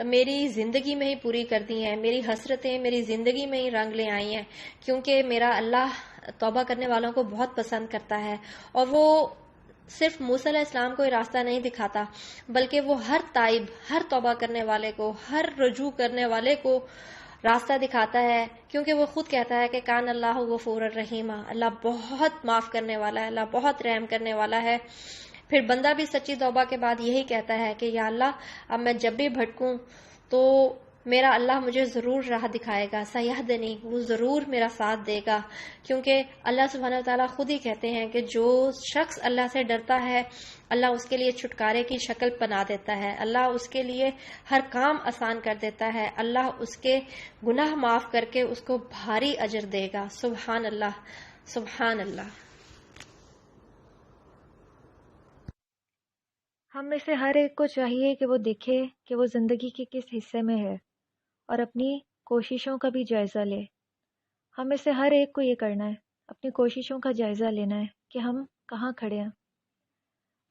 میری زندگی میں ہی پوری کر دی ہیں، میری حسرتیں میری زندگی میں ہی رنگ لے آئی ہیں، کیونکہ میرا اللہ توبہ کرنے والوں کو بہت پسند کرتا ہے اور وہ صرف موسیٰ علیہ السلام کو یہ راستہ نہیں دکھاتا بلکہ وہ ہر تائب، ہر توبہ کرنے والے کو، ہر رجوع کرنے والے کو راستہ دکھاتا ہے، کیونکہ وہ خود کہتا ہے کہ کان اللہ غفور الرحیم، اللہ بہت معاف کرنے والا ہے، اللہ بہت رحم کرنے والا ہے۔ پھر بندہ بھی سچی توبہ کے بعد یہی کہتا ہے کہ یا اللہ اب میں جب بھی بھٹکوں تو میرا اللہ مجھے ضرور راہ دکھائے گا، سیہدنی، وہ ضرور میرا ساتھ دے گا، کیونکہ اللہ سبحانہ وتعالیٰ خود ہی کہتے ہیں کہ جو شخص اللہ سے ڈرتا ہے اللہ اس کے لیے چھٹکارے کی شکل بنا دیتا ہے، اللہ اس کے لیے ہر کام آسان کر دیتا ہے، اللہ اس کے گناہ معاف کر کے اس کو بھاری اجر دے گا۔ سبحان اللہ، سبحان اللہ۔ ہم میں سے ہر ایک کو چاہیے کہ وہ دیکھے کہ وہ زندگی کے کس حصے میں ہے اور اپنی کوششوں کا بھی جائزہ لے۔ ہم میں سے ہر ایک کو یہ کرنا ہے، اپنی کوششوں کا جائزہ لینا ہے کہ ہم کہاں کھڑے ہیں۔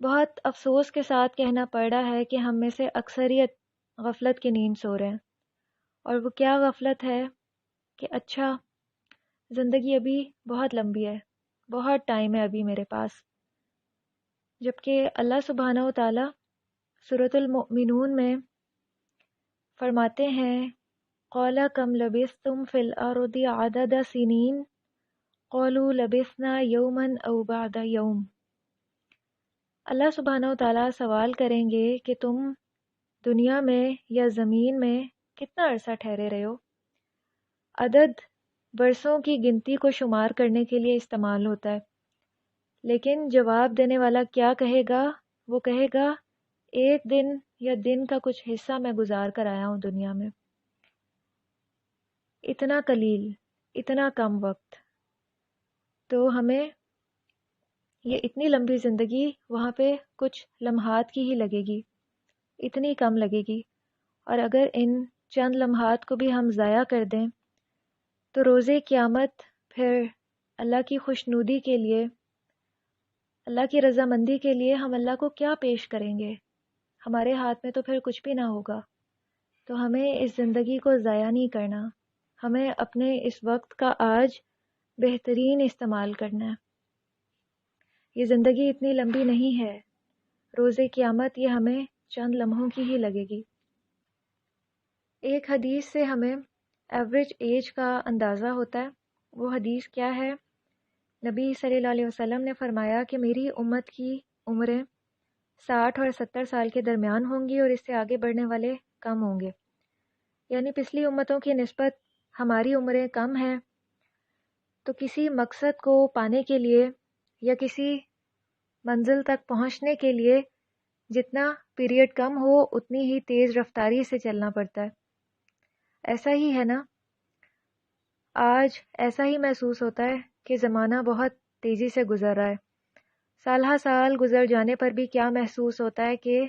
بہت افسوس کے ساتھ کہنا پڑ رہا ہے کہ ہم میں سے اکثریت غفلت کی نیند سو رہے ہیں، اور وہ کیا غفلت ہے کہ اچھا زندگی ابھی بہت لمبی ہے، بہت ٹائم ہے ابھی میرے پاس، جبکہ اللہ سبحانہ و تعالیٰ سورۃ المؤمنون میں فرماتے ہیں قَالَ كَمْ لَبِثْتُمْ فِي الْأَرْضِ عَدَدَ سِنِينَ قَالُوا لَبِثْنَا يَوْمًا أَوْ بَعْضَ يَوْمٍ۔ اللہ سبحانہ و تعالیٰ سوال کریں گے کہ تم دنیا میں یا زمین میں کتنا عرصہ ٹھہرے رہے ہو۔ عدد برسوں کی گنتی کو شمار کرنے کے لیے استعمال ہوتا ہے، لیکن جواب دینے والا کیا کہے گا؟ وہ کہے گا ایک دن یا دن کا کچھ حصہ میں گزار کر آیا ہوں دنیا میں۔ اتنا قلیل، اتنا کم وقت، تو ہمیں یہ اتنی لمبی زندگی وہاں پہ کچھ لمحات کی ہی لگے گی، اتنی کم لگے گی، اور اگر ان چند لمحات کو بھی ہم ضائع کر دیں تو روزے قیامت پھر اللہ کی خوشنودی کے لیے، اللہ کی رضامندی کے لیے ہم اللہ کو کیا پیش کریں گے؟ ہمارے ہاتھ میں تو پھر کچھ بھی نہ ہوگا۔ تو ہمیں اس زندگی کو ضائع نہیں کرنا، ہمیں اپنے اس وقت کا آج بہترین استعمال کرنا ہے۔ یہ زندگی اتنی لمبی نہیں ہے، روزے قیامت یہ ہمیں چند لمحوں کی ہی لگے گی۔ ایک حدیث سے ہمیں ایوریج ایج کا اندازہ ہوتا ہے۔ وہ حدیث کیا ہے؟ نبی صلی اللہ علیہ وسلم نے فرمایا کہ میری امت کی عمریں 60 اور 70 سال کے درمیان ہوں گی، اور اس سے آگے بڑھنے والے کم ہوں گے۔ یعنی پچھلی امتوں کی نسبت ہماری عمریں کم ہیں، تو کسی مقصد کو پانے کے لیے یا کسی منزل تک پہنچنے کے لیے جتنا پیریڈ کم ہو اتنی ہی تیز رفتاری سے چلنا پڑتا ہے۔ ایسا ہی ہے نا، آج ایسا ہی محسوس ہوتا ہے کہ زمانہ بہت تیزی سے گزر رہا ہے۔ سال ہا سال گزر جانے پر بھی کیا محسوس ہوتا ہے کہ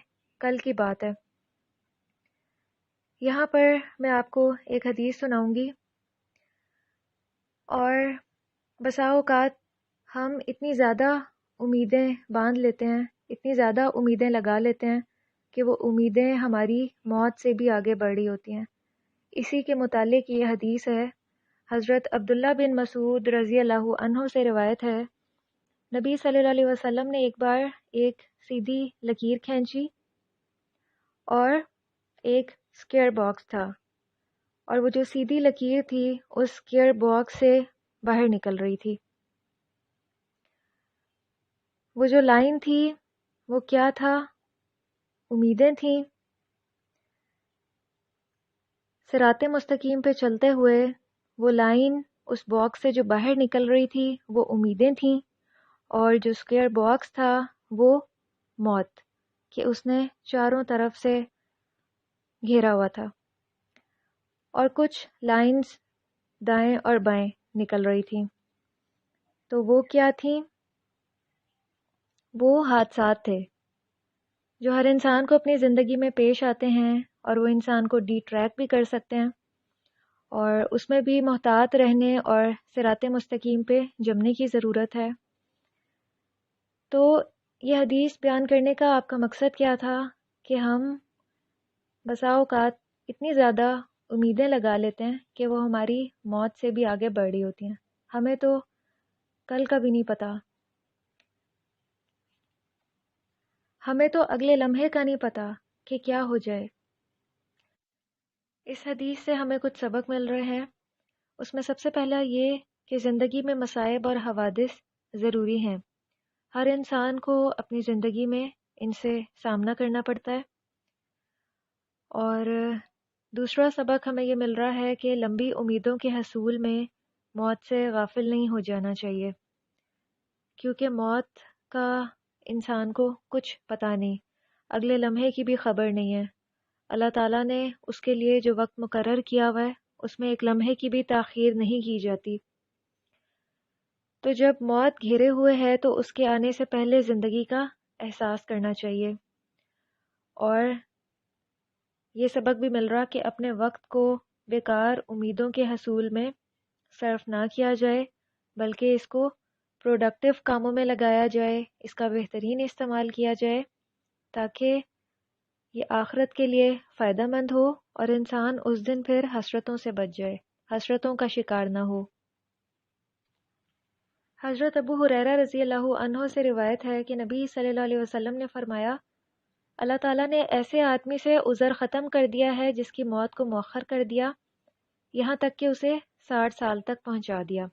کل کی بات ہے۔ یہاں پر میں آپ کو ایک حدیث سناؤں گی، اور بسا اوقات ہم اتنی زیادہ امیدیں باندھ لیتے ہیں، اتنی زیادہ امیدیں لگا لیتے ہیں کہ وہ امیدیں ہماری موت سے بھی آگے بڑھ رہی ہوتی ہیں۔ اسی کے متعلق یہ حدیث ہے، حضرت عبداللہ بن مسعود رضی اللہ عنہ سے روایت ہے، نبی صلی اللہ علیہ وسلم نے ایک بار ایک سیدھی لکیر کھینچی اور ایک سکیئر باکس تھا، اور وہ جو سیدھی لکیر تھی اس سکیئر باکس سے باہر نکل رہی تھی۔ وہ جو لائن تھی وہ کیا تھا؟ امیدیں تھیں۔ صراط مستقیم پہ چلتے ہوئے وہ لائن اس باکس سے جو باہر نکل رہی تھی وہ امیدیں تھیں، اور جو سکیئر باکس تھا وہ موت، کہ اس نے چاروں طرف سے گھیرا ہوا تھا، اور کچھ لائنز دائیں اور بائیں نکل رہی تھیں۔ تو وہ کیا تھیں؟ وہ حادثات تھے جو ہر انسان کو اپنی زندگی میں پیش آتے ہیں، اور وہ انسان کو ڈی ٹریک بھی کر سکتے ہیں، اور اس میں بھی محتاط رہنے اور صراط مستقیم پہ جمنے کی ضرورت ہے۔ تو یہ حدیث بیان کرنے کا آپ کا مقصد کیا تھا کہ ہم بسا اوقات اتنی زیادہ امیدیں لگا لیتے ہیں کہ وہ ہماری موت سے بھی آگے بڑھ رہی ہوتی ہیں۔ ہمیں تو کل کا بھی نہیں پتہ، ہمیں تو اگلے لمحے کا نہیں پتہ کہ کیا ہو جائے۔ اس حدیث سے ہمیں کچھ سبق مل رہے ہیں۔ اس میں سب سے پہلا یہ کہ زندگی میں مصائب اور حوادث ضروری ہیں، ہر انسان کو اپنی زندگی میں ان سے سامنا کرنا پڑتا ہے۔ اور دوسرا سبق ہمیں یہ مل رہا ہے کہ لمبی امیدوں کے حصول میں موت سے غافل نہیں ہو جانا چاہیے، کیونکہ موت کا انسان کو کچھ پتہ نہیں، اگلے لمحے کی بھی خبر نہیں ہے۔ اللہ تعالیٰ نے اس کے لیے جو وقت مقرر کیا ہوا ہے اس میں ایک لمحے کی بھی تاخیر نہیں کی جاتی۔ تو جب موت گھیرے ہوئے ہے تو اس کے آنے سے پہلے زندگی کا احساس کرنا چاہیے، اور یہ سبق بھی مل رہا کہ اپنے وقت کو بیکار امیدوں کے حصول میں صرف نہ کیا جائے، بلکہ اس کو پروڈکٹیو کاموں میں لگایا جائے، اس کا بہترین استعمال کیا جائے تاکہ یہ آخرت کے لیے فائدہ مند ہو اور انسان اس دن پھر حسرتوں سے بچ جائے، حسرتوں کا شکار نہ ہو۔ حضرت ابو ہریرہ رضی اللہ عنہ سے روایت ہے کہ نبی صلی اللہ علیہ وسلم نے فرمایا، اللہ تعالیٰ نے ایسے آدمی سے عذر ختم کر دیا ہے جس کی موت کو مؤخر کر دیا یہاں تک کہ اسے 60 سال تک پہنچا دیا۔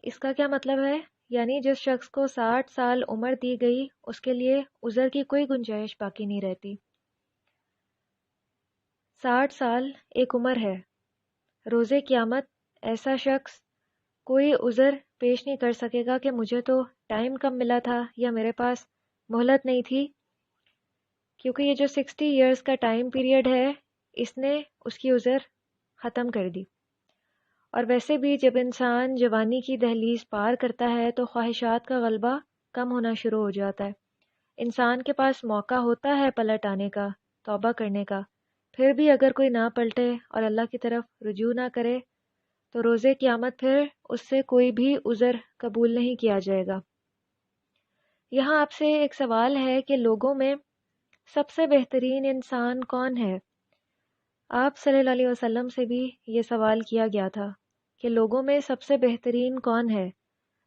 اس کا کیا مطلب ہے؟ یعنی جس شخص کو 60 سال عمر دی گئی اس کے لیے عذر کی کوئی گنجائش باقی نہیں رہتی۔ 60 سال ایک عمر ہے۔ روز قیامت ایسا شخص کوئی عذر پیش نہیں کر سکے گا کہ مجھے تو ٹائم کم ملا تھا یا میرے پاس مہلت نہیں تھی، کیونکہ یہ جو 60 ایئرز کا ٹائم پیریڈ ہے اس نے اس کی عذر ختم کر دی۔ اور ویسے بھی جب انسان جوانی کی دہلیز پار کرتا ہے تو خواہشات کا غلبہ کم ہونا شروع ہو جاتا ہے، انسان کے پاس موقع ہوتا ہے پلٹ آنے کا، توبہ کرنے کا، پھر بھی اگر کوئی نہ پلٹے اور اللہ کی طرف رجوع نہ کرے تو روز قیامت پھر اس سے کوئی بھی عذر قبول نہیں کیا جائے گا۔ یہاں آپ سے ایک سوال ہے کہ لوگوں میں سب سے بہترین انسان کون ہے؟ آپ صلی اللہ علیہ وسلم سے بھی یہ سوال کیا گیا تھا کہ لوگوں میں سب سے بہترین کون ہے؟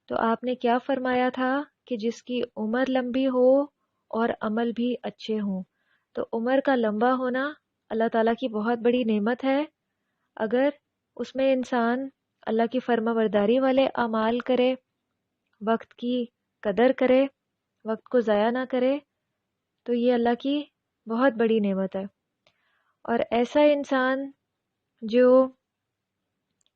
تو آپ نے کیا فرمایا تھا کہ جس کی عمر لمبی ہو اور عمل بھی اچھے ہوں۔ تو عمر کا لمبا ہونا اللہ تعالیٰ کی بہت بڑی نعمت ہے۔ اگر اس میں انسان اللہ کی فرما برداری والے اعمال کرے، وقت کی قدر کرے، وقت کو ضائع نہ کرے، تو یہ اللہ کی بہت بڑی نعمت ہے۔ اور ایسا انسان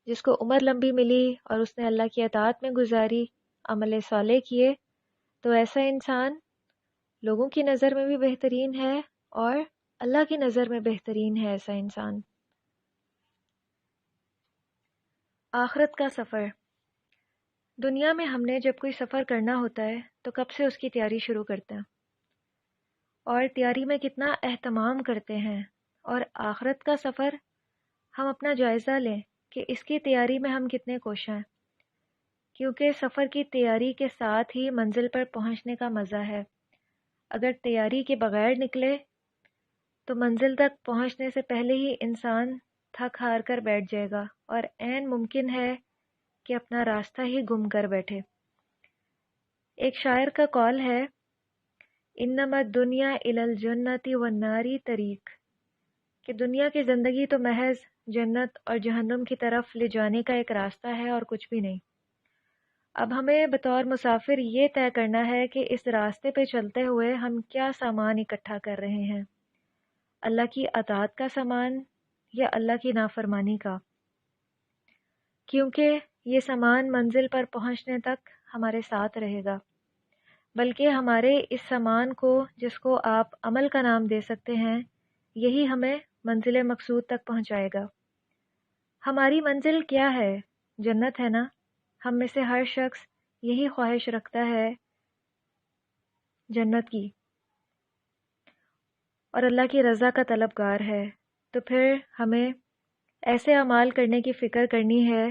جس کو عمر لمبی ملی اور اس نے اللہ کی اطاعت میں گزاری، عمل صالح کیے، تو ایسا انسان لوگوں کی نظر میں بھی بہترین ہے اور اللہ کی نظر میں بہترین ہے ایسا انسان۔ آخرت کا سفر۔ دنیا میں ہم نے جب کوئی سفر کرنا ہوتا ہے تو کب سے اس کی تیاری شروع کرتے ہیں اور تیاری میں کتنا اہتمام کرتے ہیں، اور آخرت کا سفر ہم اپنا جائزہ لیں کہ اس کی تیاری میں ہم کتنے کوشاں ہیں، کیونکہ سفر کی تیاری کے ساتھ ہی منزل پر پہنچنے کا مزہ ہے۔ اگر تیاری کے بغیر نکلے تو منزل تک پہنچنے سے پہلے ہی انسان تھک ہار کر بیٹھ جائے گا اور عین ممکن ہے کہ اپنا راستہ ہی گم کر بیٹھے۔ ایک شاعر کا قول ہے، انما الدنیا الی الجنت والنار طریق، کہ دنیا کی زندگی تو محض جنت اور جہنم کی طرف لے جانے کا ایک راستہ ہے اور کچھ بھی نہیں۔ اب ہمیں بطور مسافر یہ طے کرنا ہے کہ اس راستے پہ چلتے ہوئے ہم کیا سامان اکٹھا کر رہے ہیں، اللہ کی اطاعت کا سامان یا اللہ کی نافرمانی کا، کیونکہ یہ سامان منزل پر پہنچنے تک ہمارے ساتھ رہے گا، بلکہ ہمارے اس سامان کو، جس کو آپ عمل کا نام دے سکتے ہیں، یہی ہمیں منزل مقصود تک پہنچائے گا۔ ہماری منزل کیا ہے؟ جنت ہے نا؟ ہم میں سے ہر شخص یہی خواہش رکھتا ہے جنت کی، اور اللہ کی رضا کا طلبگار ہے، تو پھر ہمیں ایسے اعمال کرنے کی فکر کرنی ہے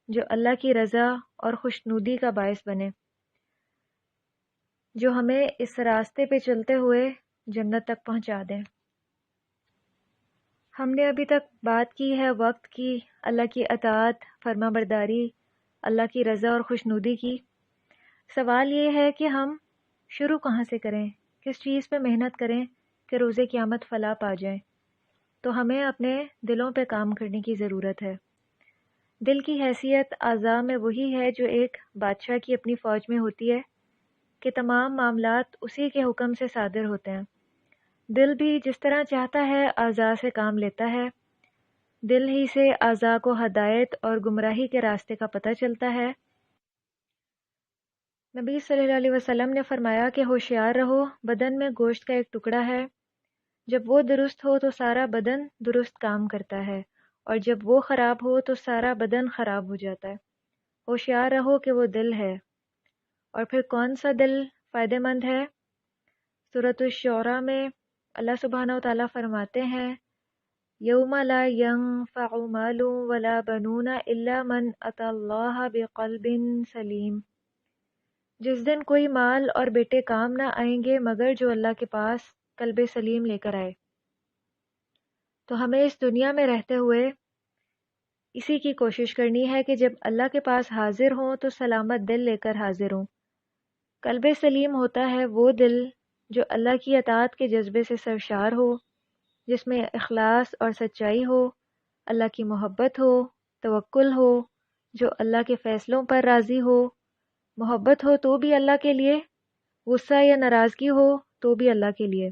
جو اللہ کی رضا اور خوشنودی کا باعث بنے، جو ہمیں اس راستے پہ چلتے ہوئے جنت تک پہنچا دیں۔ ہم نے ابھی تک بات کی ہے وقت کی، اللہ کی اطاعت، فرما برداری، اللہ کی رضا اور خوشنودی کی۔ سوال یہ ہے کہ ہم شروع کہاں سے کریں، کس چیز پہ محنت کریں کہ روز قیامت فلاح پا جائیں؟ تو ہمیں اپنے دلوں پہ کام کرنے کی ضرورت ہے۔ دل کی حیثیت اعضاء میں وہی ہے جو ایک بادشاہ کی اپنی فوج میں ہوتی ہے کہ تمام معاملات اسی کے حکم سے صادر ہوتے ہیں۔ دل بھی جس طرح چاہتا ہے اعضاء سے کام لیتا ہے، دل ہی سے اعضاء کو ہدایت اور گمراہی کے راستے کا پتہ چلتا ہے۔ نبی صلی اللہ علیہ وسلم نے فرمایا کہ ہوشیار رہو، بدن میں گوشت کا ایک ٹکڑا ہے، جب وہ درست ہو تو سارا بدن درست کام کرتا ہے، اور جب وہ خراب ہو تو سارا بدن خراب ہو جاتا ہے۔ ہوشیار رہو کہ وہ دل ہے۔ اور پھر کون سا دل فائدہ مند ہے؟ سورۃ الشعراء میں اللہ سبحانہ و تعالیٰ فرماتے ہیں، یوم لا ینفع مال ولا بنون الا من اتی اللہ بقلب سلیم، جس دن کوئی مال اور بیٹے کام نہ آئیں گے مگر جو اللہ کے پاس قلب سلیم لے کر آئے۔ تو ہمیں اس دنیا میں رہتے ہوئے اسی کی کوشش کرنی ہے کہ جب اللہ کے پاس حاضر ہوں تو سلامت دل لے کر حاضر ہوں۔ قلب سلیم ہوتا ہے وہ دل جو اللہ کی اطاعت کے جذبے سے سرشار ہو، جس میں اخلاص اور سچائی ہو، اللہ کی محبت ہو، توکل ہو، جو اللہ کے فیصلوں پر راضی ہو، محبت ہو تو بھی اللہ کے لیے، غصہ یا ناراضگی ہو تو بھی اللہ کے لیے۔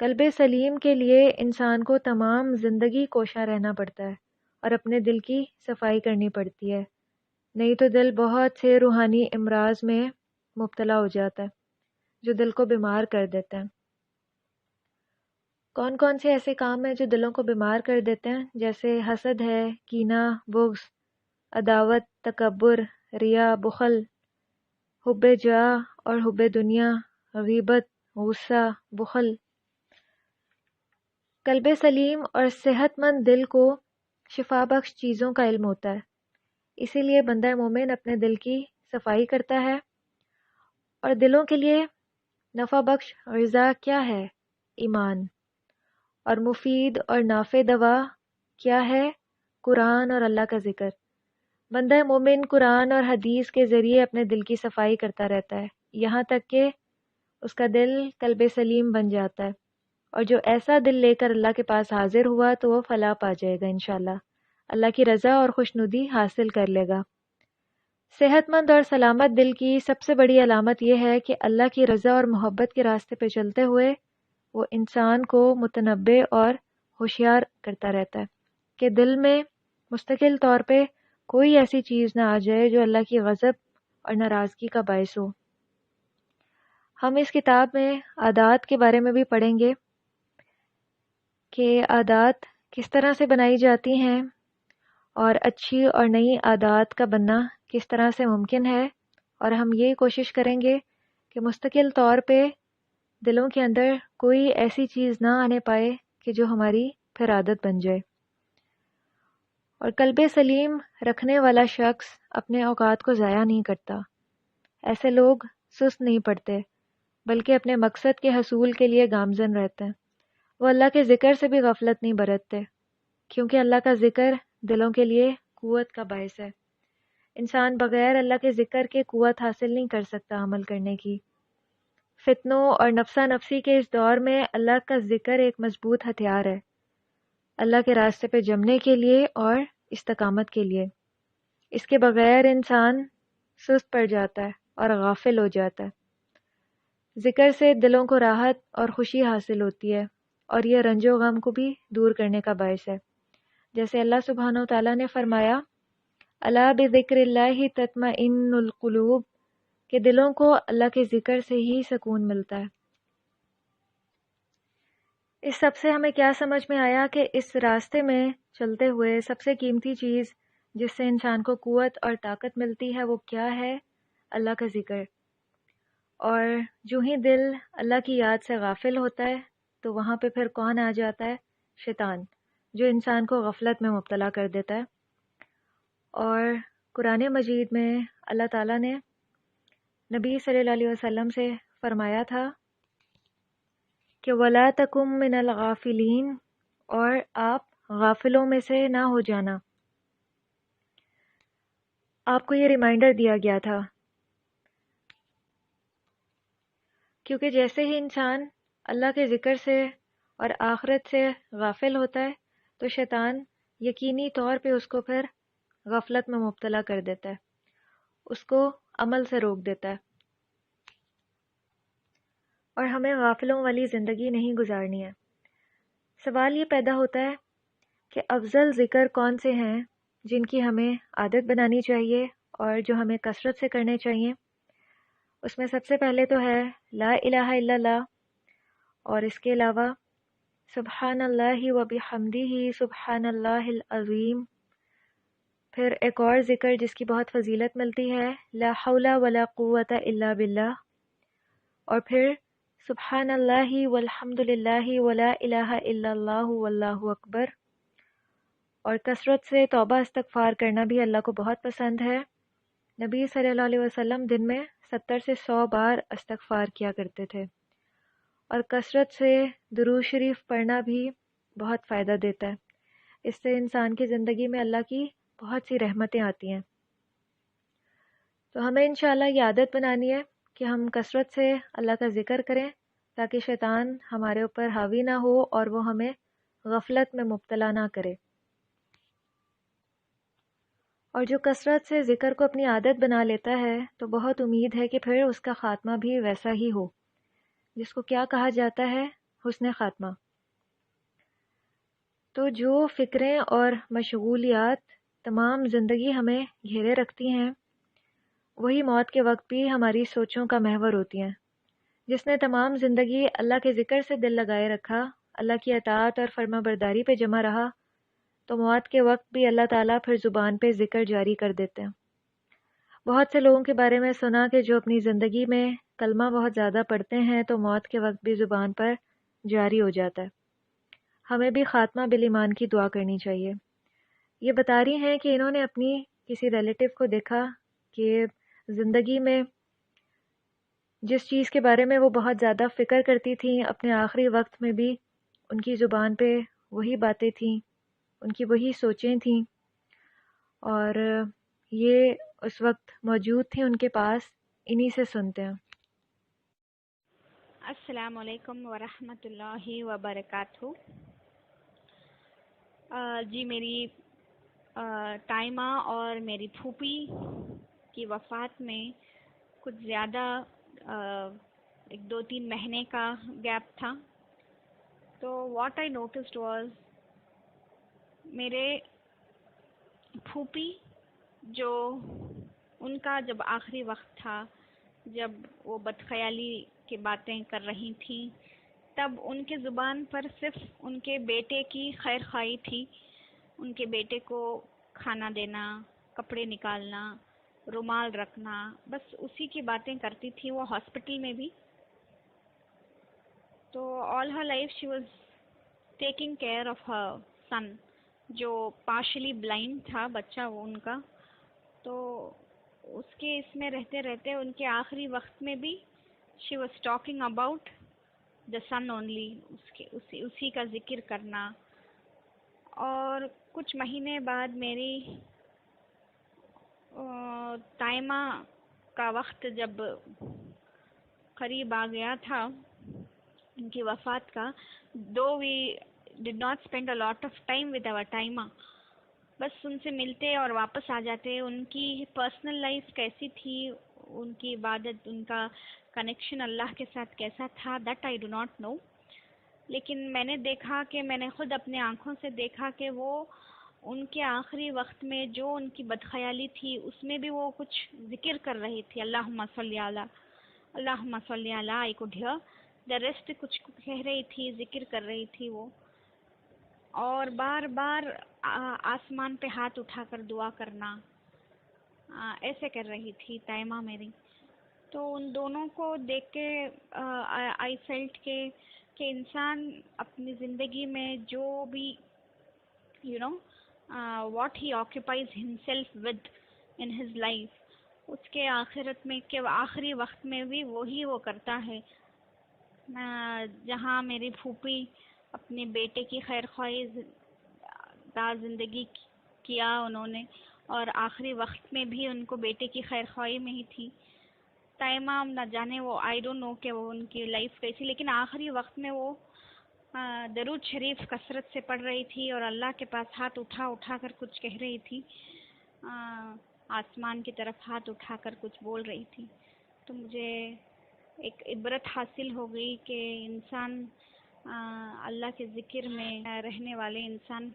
قلب سلیم کے لیے انسان کو تمام زندگی کوشاں رہنا پڑتا ہے اور اپنے دل کی صفائی کرنی پڑتی ہے، نہیں تو دل بہت سے روحانی امراض میں مبتلا ہو جاتا ہے جو دل کو بیمار کر دیتے ہیں۔ کون کون سے ایسے کام ہیں جو دلوں کو بیمار کر دیتے ہیں؟ جیسے حسد ہے، کینہ، بغض، عداوت، تکبر، ریا، بخل، حب جاہ اور حب دنیا، غیبت، غصہ، بخل۔ قلب سلیم اور صحت مند دل کو شفا بخش چیزوں کا علم ہوتا ہے، اسی لیے بندہ مومن اپنے دل کی صفائی کرتا ہے۔ اور دلوں کے لیے نفع بخش غذا کیا ہے؟ ایمان۔ اور مفید اور نافع دوا کیا ہے؟ قرآن اور اللہ کا ذکر۔ بندہ مومن قرآن اور حدیث کے ذریعے اپنے دل کی صفائی کرتا رہتا ہے، یہاں تک کہ اس کا دل قلب سلیم بن جاتا ہے، اور جو ایسا دل لے کر اللہ کے پاس حاضر ہوا تو وہ فلاح پا جائے گا انشاءاللہ، اللہ کی رضا اور خوشنودی حاصل کر لے گا۔ صحت مند اور سلامت دل کی سب سے بڑی علامت یہ ہے کہ اللہ کی رضا اور محبت کے راستے پہ چلتے ہوئے وہ انسان کو متنبہ اور ہوشیار کرتا رہتا ہے کہ دل میں مستقل طور پہ کوئی ایسی چیز نہ آ جائے جو اللہ کی غضب اور ناراضگی کا باعث ہو۔ ہم اس کتاب میں عادات کے بارے میں بھی پڑھیں گے کہ عادات کس طرح سے بنائی جاتی ہیں اور اچھی اور نئی عادات کا بننا کس طرح سے ممکن ہے، اور ہم یہ کوشش کریں گے کہ مستقل طور پہ دلوں کے اندر کوئی ایسی چیز نہ آنے پائے کہ جو ہماری پھر عادت بن جائے۔ اور قلب سلیم رکھنے والا شخص اپنے اوقات کو ضائع نہیں کرتا، ایسے لوگ سست نہیں پڑتے بلکہ اپنے مقصد کے حصول کے لیے گامزن رہتے ہیں۔ وہ اللہ کے ذکر سے بھی غفلت نہیں برتتے، کیونکہ اللہ کا ذکر دلوں کے لیے قوت کا باعث ہے۔ انسان بغیر اللہ کے ذکر کے قوت حاصل نہیں کر سکتا عمل کرنے کی۔ فتنوں اور نفسا نفسی کے اس دور میں اللہ کا ذکر ایک مضبوط ہتھیار ہے، اللہ کے راستے پہ جمنے کے لیے اور استقامت کے لیے۔ اس کے بغیر انسان سست پڑ جاتا ہے اور غافل ہو جاتا ہے۔ ذکر سے دلوں کو راحت اور خوشی حاصل ہوتی ہے، اور یہ رنج و غم کو بھی دور کرنے کا باعث ہے، جیسے اللہ سبحانہ و تعالیٰ نے فرمایا الا بذکر اللہ تطمئن القلوب، کہ دلوں کو اللہ کے ذکر سے ہی سکون ملتا ہے۔ اس سب سے ہمیں کیا سمجھ میں آیا کہ اس راستے میں چلتے ہوئے سب سے قیمتی چیز جس سے انسان کو قوت اور طاقت ملتی ہے وہ کیا ہے؟ اللہ کا ذکر۔ اور جو ہی دل اللہ کی یاد سے غافل ہوتا ہے تو وہاں پہ پھر کون آ جاتا ہے؟ شیطان، جو انسان کو غفلت میں مبتلا کر دیتا ہے۔ اور قرآن مجید میں اللہ تعالیٰ نے نبی صلی اللہ علیہ وسلم سے فرمایا تھا کہ وَلَا تَكُن مِّنَ الْغَافِلِينَ، اور آپ غافلوں میں سے نہ ہو جانا۔ آپ کو یہ ریمائنڈر دیا گیا تھا، کیونکہ جیسے ہی انسان اللہ کے ذکر سے اور آخرت سے غافل ہوتا ہے تو شیطان یقینی طور پہ اس کو پھر غفلت میں مبتلا کر دیتا ہے، اس کو عمل سے روک دیتا ہے، اور ہمیں غافلوں والی زندگی نہیں گزارنی ہے۔ سوال یہ پیدا ہوتا ہے کہ افضل ذکر کون سے ہیں جن کی ہمیں عادت بنانی چاہیے اور جو ہمیں کثرت سے کرنے چاہیے۔ اس میں سب سے پہلے تو ہے لا الہ الا اللہ، اور اس کے علاوہ سبحان اللہ و بحمدہ سبحان اللہ العظیم۔ پھر ایک اور ذکر جس کی بہت فضیلت ملتی ہے لا حول ولا قوت الا باللہ، اور پھر سبحان اللہ والحمد للہ ولا الہ الا اللہ واللہ اکبر، اور کثرت سے توبہ استغفار کرنا بھی اللہ کو بہت پسند ہے۔ نبی صلی اللہ علیہ وسلم دن میں 70 سے 100 بار استغفار کیا کرتے تھے، اور کثرت سے درود شریف پڑھنا بھی بہت فائدہ دیتا ہے۔ اس سے انسان کی زندگی میں اللہ کی بہت سی رحمتیں آتی ہیں۔ تو ہمیں انشاءاللہ یہ عادت بنانی ہے کہ ہم کثرت سے اللہ کا ذکر کریں، تاکہ شیطان ہمارے اوپر حاوی نہ ہو اور وہ ہمیں غفلت میں مبتلا نہ کرے۔ اور جو کثرت سے ذکر کو اپنی عادت بنا لیتا ہے تو بہت امید ہے کہ پھر اس کا خاتمہ بھی ویسا ہی ہو، جس کو کیا کہا جاتا ہے؟ حسن خاتمہ۔ تو جو فکریں اور مشغولیات تمام زندگی ہمیں گھیرے رکھتی ہیں، وہی موت کے وقت بھی ہماری سوچوں کا محور ہوتی ہیں۔ جس نے تمام زندگی اللہ کے ذکر سے دل لگائے رکھا، اللہ کی اطاعت اور فرما برداری پہ جمع رہا، تو موت کے وقت بھی اللہ تعالیٰ پھر زبان پہ ذکر جاری کر دیتے ہیں۔ بہت سے لوگوں کے بارے میں سنا کہ جو اپنی زندگی میں کلمہ بہت زیادہ پڑھتے ہیں تو موت کے وقت بھی زبان پر جاری ہو جاتا ہے۔ ہمیں بھی خاتمہ بالایمان کی دعا کرنی چاہیے۔ یہ بتا رہی ہیں کہ انہوں نے اپنی کسی ریلیٹو کو دیکھا کہ زندگی میں جس چیز کے بارے میں وہ بہت زیادہ فکر کرتی تھیں، اپنے آخری وقت میں بھی ان کی زبان پہ وہی باتیں تھیں، ان کی وہی سوچیں تھیں، اور یہ اس وقت موجود تھیں ان کے پاس۔ انہی سے سنتے ہیں۔ السلام علیکم ورحمۃ اللہ وبرکاتہ۔ جی میری تائمہ اور میری پھوپھی کی وفات میں کچھ زیادہ 1-2-3 مہینے کا گیپ تھا۔ تو واٹ آئی نوٹسڈ واز، میرے پھوپھی جو ان کا جب آخری وقت تھا، جب وہ بدخیالی کی باتیں کر رہی تھیں، تب ان کے زبان پر صرف ان کے بیٹے کی خیر خواہی تھی۔ ان کے بیٹے کو کھانا دینا، کپڑے نکالنا، رومال رکھنا، بس اسی کی باتیں کرتی تھی وہ ہاسپٹل میں بھی۔ تو all her life she was taking care of her son, جو پارشلی بلائنڈ تھا بچہ وہ ان کا۔ تو اس کے اس میں رہتے رہتے ان کے آخری وقت میں بھی she was talking about the sun only, اسی کا ذکر کرنا۔ اور کچھ مہینے بعد میری تائمہ کا وقت جب قریب آ گیا تھا ان کی وفات کا، though we did not spend a lot of time with our تائمہ، بس ان سے ملتے اور واپس آ جاتے۔ ان کی پرسنل لائف کیسی تھی، ان کی عبادت، ان کا کنیکشن اللہ کے ساتھ کیسا تھا، that I do not know. لیکن میں نے دیکھا کہ میں نے خود اپنے آنکھوں سے دیکھا کہ وہ ان کے آخری وقت میں جو ان کی بدخیالی تھی اس میں بھی وہ کچھ ذکر کر رہی تھی، اللہم صلی علی، اللہم صلی علی، I could hear the rest, کچھ کہہ رہی تھی، ذکر کر رہی تھی وہ، اور بار بار آسمان پہ ہاتھ اٹھا کر دعا کرنا، ایسے کر رہی تھی تائمہ میری۔ تو ان دونوں کو دیکھ کے آئی فیلٹ کہ انسان اپنی زندگی میں جو بھی what he occupies himself with in his life, اس کے آخرت میں کہ آخری وقت میں بھی وہی وہ کرتا ہے۔ جہاں میری پھوپھی اپنے بیٹے کی خیر خواہی زندگی کیا انہوں نے، اور آخری وقت میں بھی ان کو بیٹے کی خیر خواہی میں ہی تھی۔ تائمہ نہ جانے وہ آئی ڈونٹ نو کہ وہ ان کی لائف کیسی، لیکن آخری وقت میں وہ درود شریف کثرت سے پڑھ رہی تھی اور اللہ کے پاس ہاتھ اٹھا اٹھا کر کچھ کہہ رہی تھی، آسمان کی طرف ہاتھ اٹھا کر کچھ بول رہی تھی۔ تو مجھے ایک عبرت حاصل ہو گئی کہ انسان اللہ کے ذکر میں رہنے والے انسان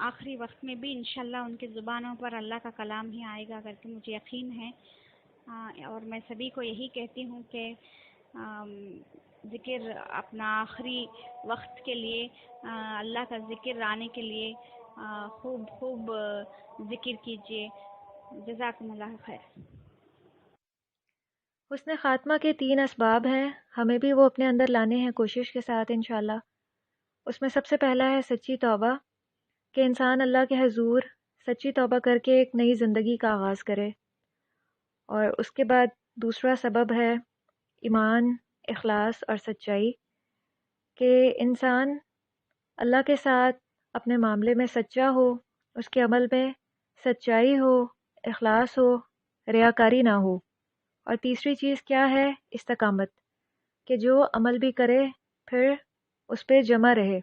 آخری وقت میں بھی انشاءاللہ ان کی زبانوں پر اللہ کا کلام ہی آئے گا کر کے مجھے یقین ہے۔ اور میں سبھی کو یہی کہتی ہوں کہ ذکر اپنا آخری وقت کے لیے، اللہ کا ذکر آنے کے لیے خوب خوب ذکر کیجیے۔ جزاکم اللہ خیر۔ حسن خاتمہ کے 3 اسباب ہیں، ہمیں بھی وہ اپنے اندر لانے ہیں کوشش کے ساتھ انشاءاللہ۔ اس میں سب سے پہلا ہے سچی توبہ، کہ انسان اللہ کے حضور سچی توبہ کر کے ایک نئی زندگی کا آغاز کرے۔ اور اس کے بعد دوسرا سبب ہے ایمان، اخلاص اور سچائی، کہ انسان اللہ کے ساتھ اپنے معاملے میں سچا ہو، اس کے عمل میں سچائی ہو، اخلاص ہو، ریاکاری نہ ہو۔ اور تیسری چیز کیا ہے؟ استقامت، کہ جو عمل بھی کرے پھر اس پہ جمع رہے۔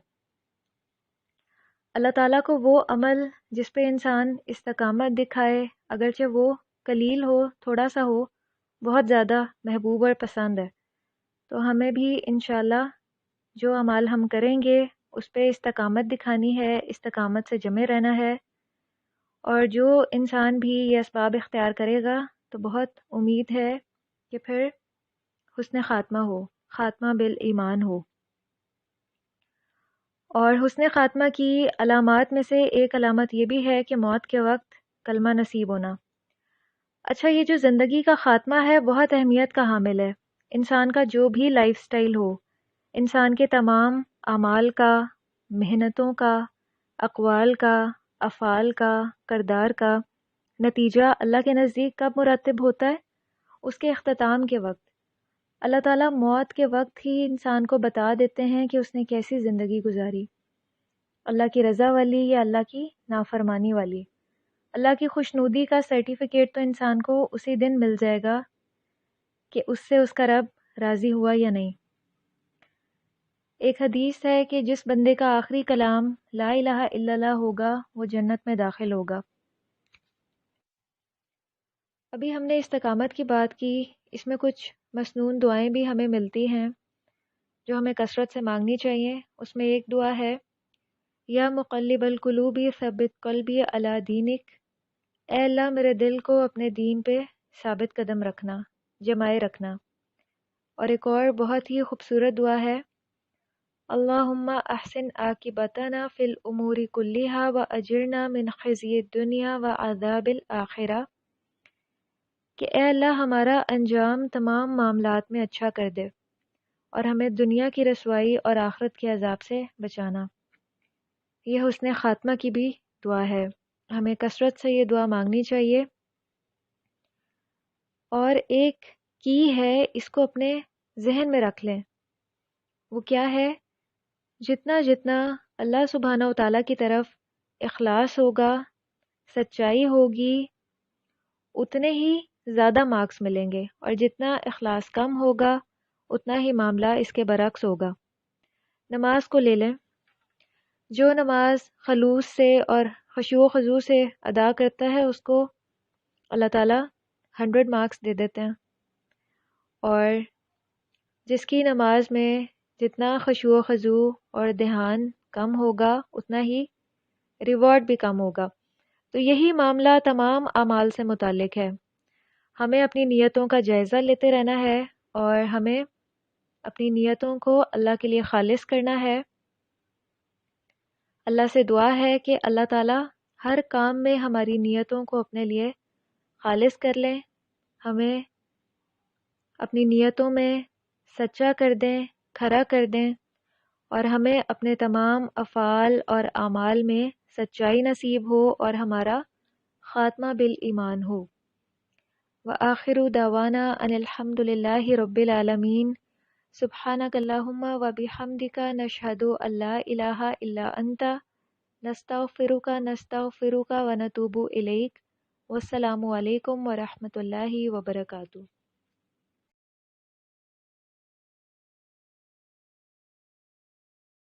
اللہ تعالیٰ کو وہ عمل جس پہ انسان استقامت دکھائے، اگرچہ وہ قلیل ہو، تھوڑا سا ہو، بہت زیادہ محبوب اور پسند ہے۔ تو ہمیں بھی انشاءاللہ جو اعمال ہم کریں گے اس پہ استقامت دکھانی ہے، استقامت سے جمے رہنا ہے۔ اور جو انسان بھی یہ اسباب اختیار کرے گا تو بہت امید ہے کہ پھر حسن خاتمہ ہو، خاتمہ بالایمان ہو۔ اور حسن خاتمہ کی علامات میں سے ایک علامت یہ بھی ہے کہ موت کے وقت کلمہ نصیب ہونا۔ اچھا، یہ جو زندگی کا خاتمہ ہے بہت اہمیت کا حامل ہے۔ انسان کا جو بھی لائف سٹائل ہو، انسان کے تمام اعمال کا، محنتوں کا، اقوال کا، افعال کا، کردار کا نتیجہ اللہ کے نزدیک کب مرتب ہوتا ہے؟ اس کے اختتام کے وقت۔ اللہ تعالیٰ موت کے وقت ہی انسان کو بتا دیتے ہیں کہ اس نے کیسی زندگی گزاری، اللہ کی رضا والی یا اللہ کی نافرمانی والی۔ اللہ کی خوشنودی کا سرٹیفکیٹ تو انسان کو اسی دن مل جائے گا کہ اس سے اس کا رب راضی ہوا یا نہیں۔ ایک حدیث ہے کہ جس بندے کا آخری کلام لا الہ الا اللہ ہوگا وہ جنت میں داخل ہوگا۔ ابھی ہم نے استقامت کی بات کی، اس میں کچھ مسنون دعائیں بھی ہمیں ملتی ہیں جو ہمیں کثرت سے مانگنی چاہیے۔ اس میں ایک دعا ہے، یا مقلب القلوب ثبت قلبی علی دینک، اے اللہ میرے دل کو اپنے دین پہ ثابت قدم رکھنا، جمائے رکھنا۔ اور ایک اور بہت ہی خوبصورت دعا ہے، اللہم احسن عاقبتنا فی الامور کلہا واجرنا من خزی الدنیا وعذاب الآخرہ، کہ اے اللہ ہمارا انجام تمام معاملات میں اچھا کر دے اور ہمیں دنیا کی رسوائی اور آخرت کے عذاب سے بچانا۔ یہ حسن خاتمہ کی بھی دعا ہے، ہمیں کثرت سے یہ دعا مانگنی چاہیے۔ اور ایک کی ہے، اس کو اپنے ذہن میں رکھ لیں، وہ کیا ہے؟ جتنا جتنا اللہ سبحانہ و تعالیٰ کی طرف اخلاص ہوگا، سچائی ہوگی، اتنے ہی زیادہ مارکس ملیں گے، اور جتنا اخلاص کم ہوگا اتنا ہی معاملہ اس کے برعکس ہوگا۔ نماز کو لے لیں، جو نماز خلوص سے اور خشوع و خضوع سے ادا کرتا ہے اس کو اللہ تعالیٰ 100 مارکس دے دیتے ہیں، اور جس کی نماز میں جتنا خشوع و خضوع اور دھیان کم ہوگا اتنا ہی ریوارڈ بھی کم ہوگا۔ تو یہی معاملہ تمام اعمال سے متعلق ہے۔ ہمیں اپنی نیتوں کا جائزہ لیتے رہنا ہے اور ہمیں اپنی نیتوں کو اللہ کے لیے خالص کرنا ہے۔ اللہ سے دعا ہے کہ اللہ تعالیٰ ہر کام میں ہماری نیتوں کو اپنے لیے خالص کر لیں، ہمیں اپنی نیتوں میں سچا کر دیں، کھرا کر دیں، اور ہمیں اپنے تمام افعال اور اعمال میں سچائی نصیب ہو اور ہمارا خاتمہ بالایمان ہو۔ وآخر دعوانا ان الحمد للہ رب العالمین، سبحانک اللہم وبحمدک نشہد ان لا الہ الا انت، نستغفرک ونتوب الیک، والسلام علیکم ورحمۃ اللہ وبرکاتہ۔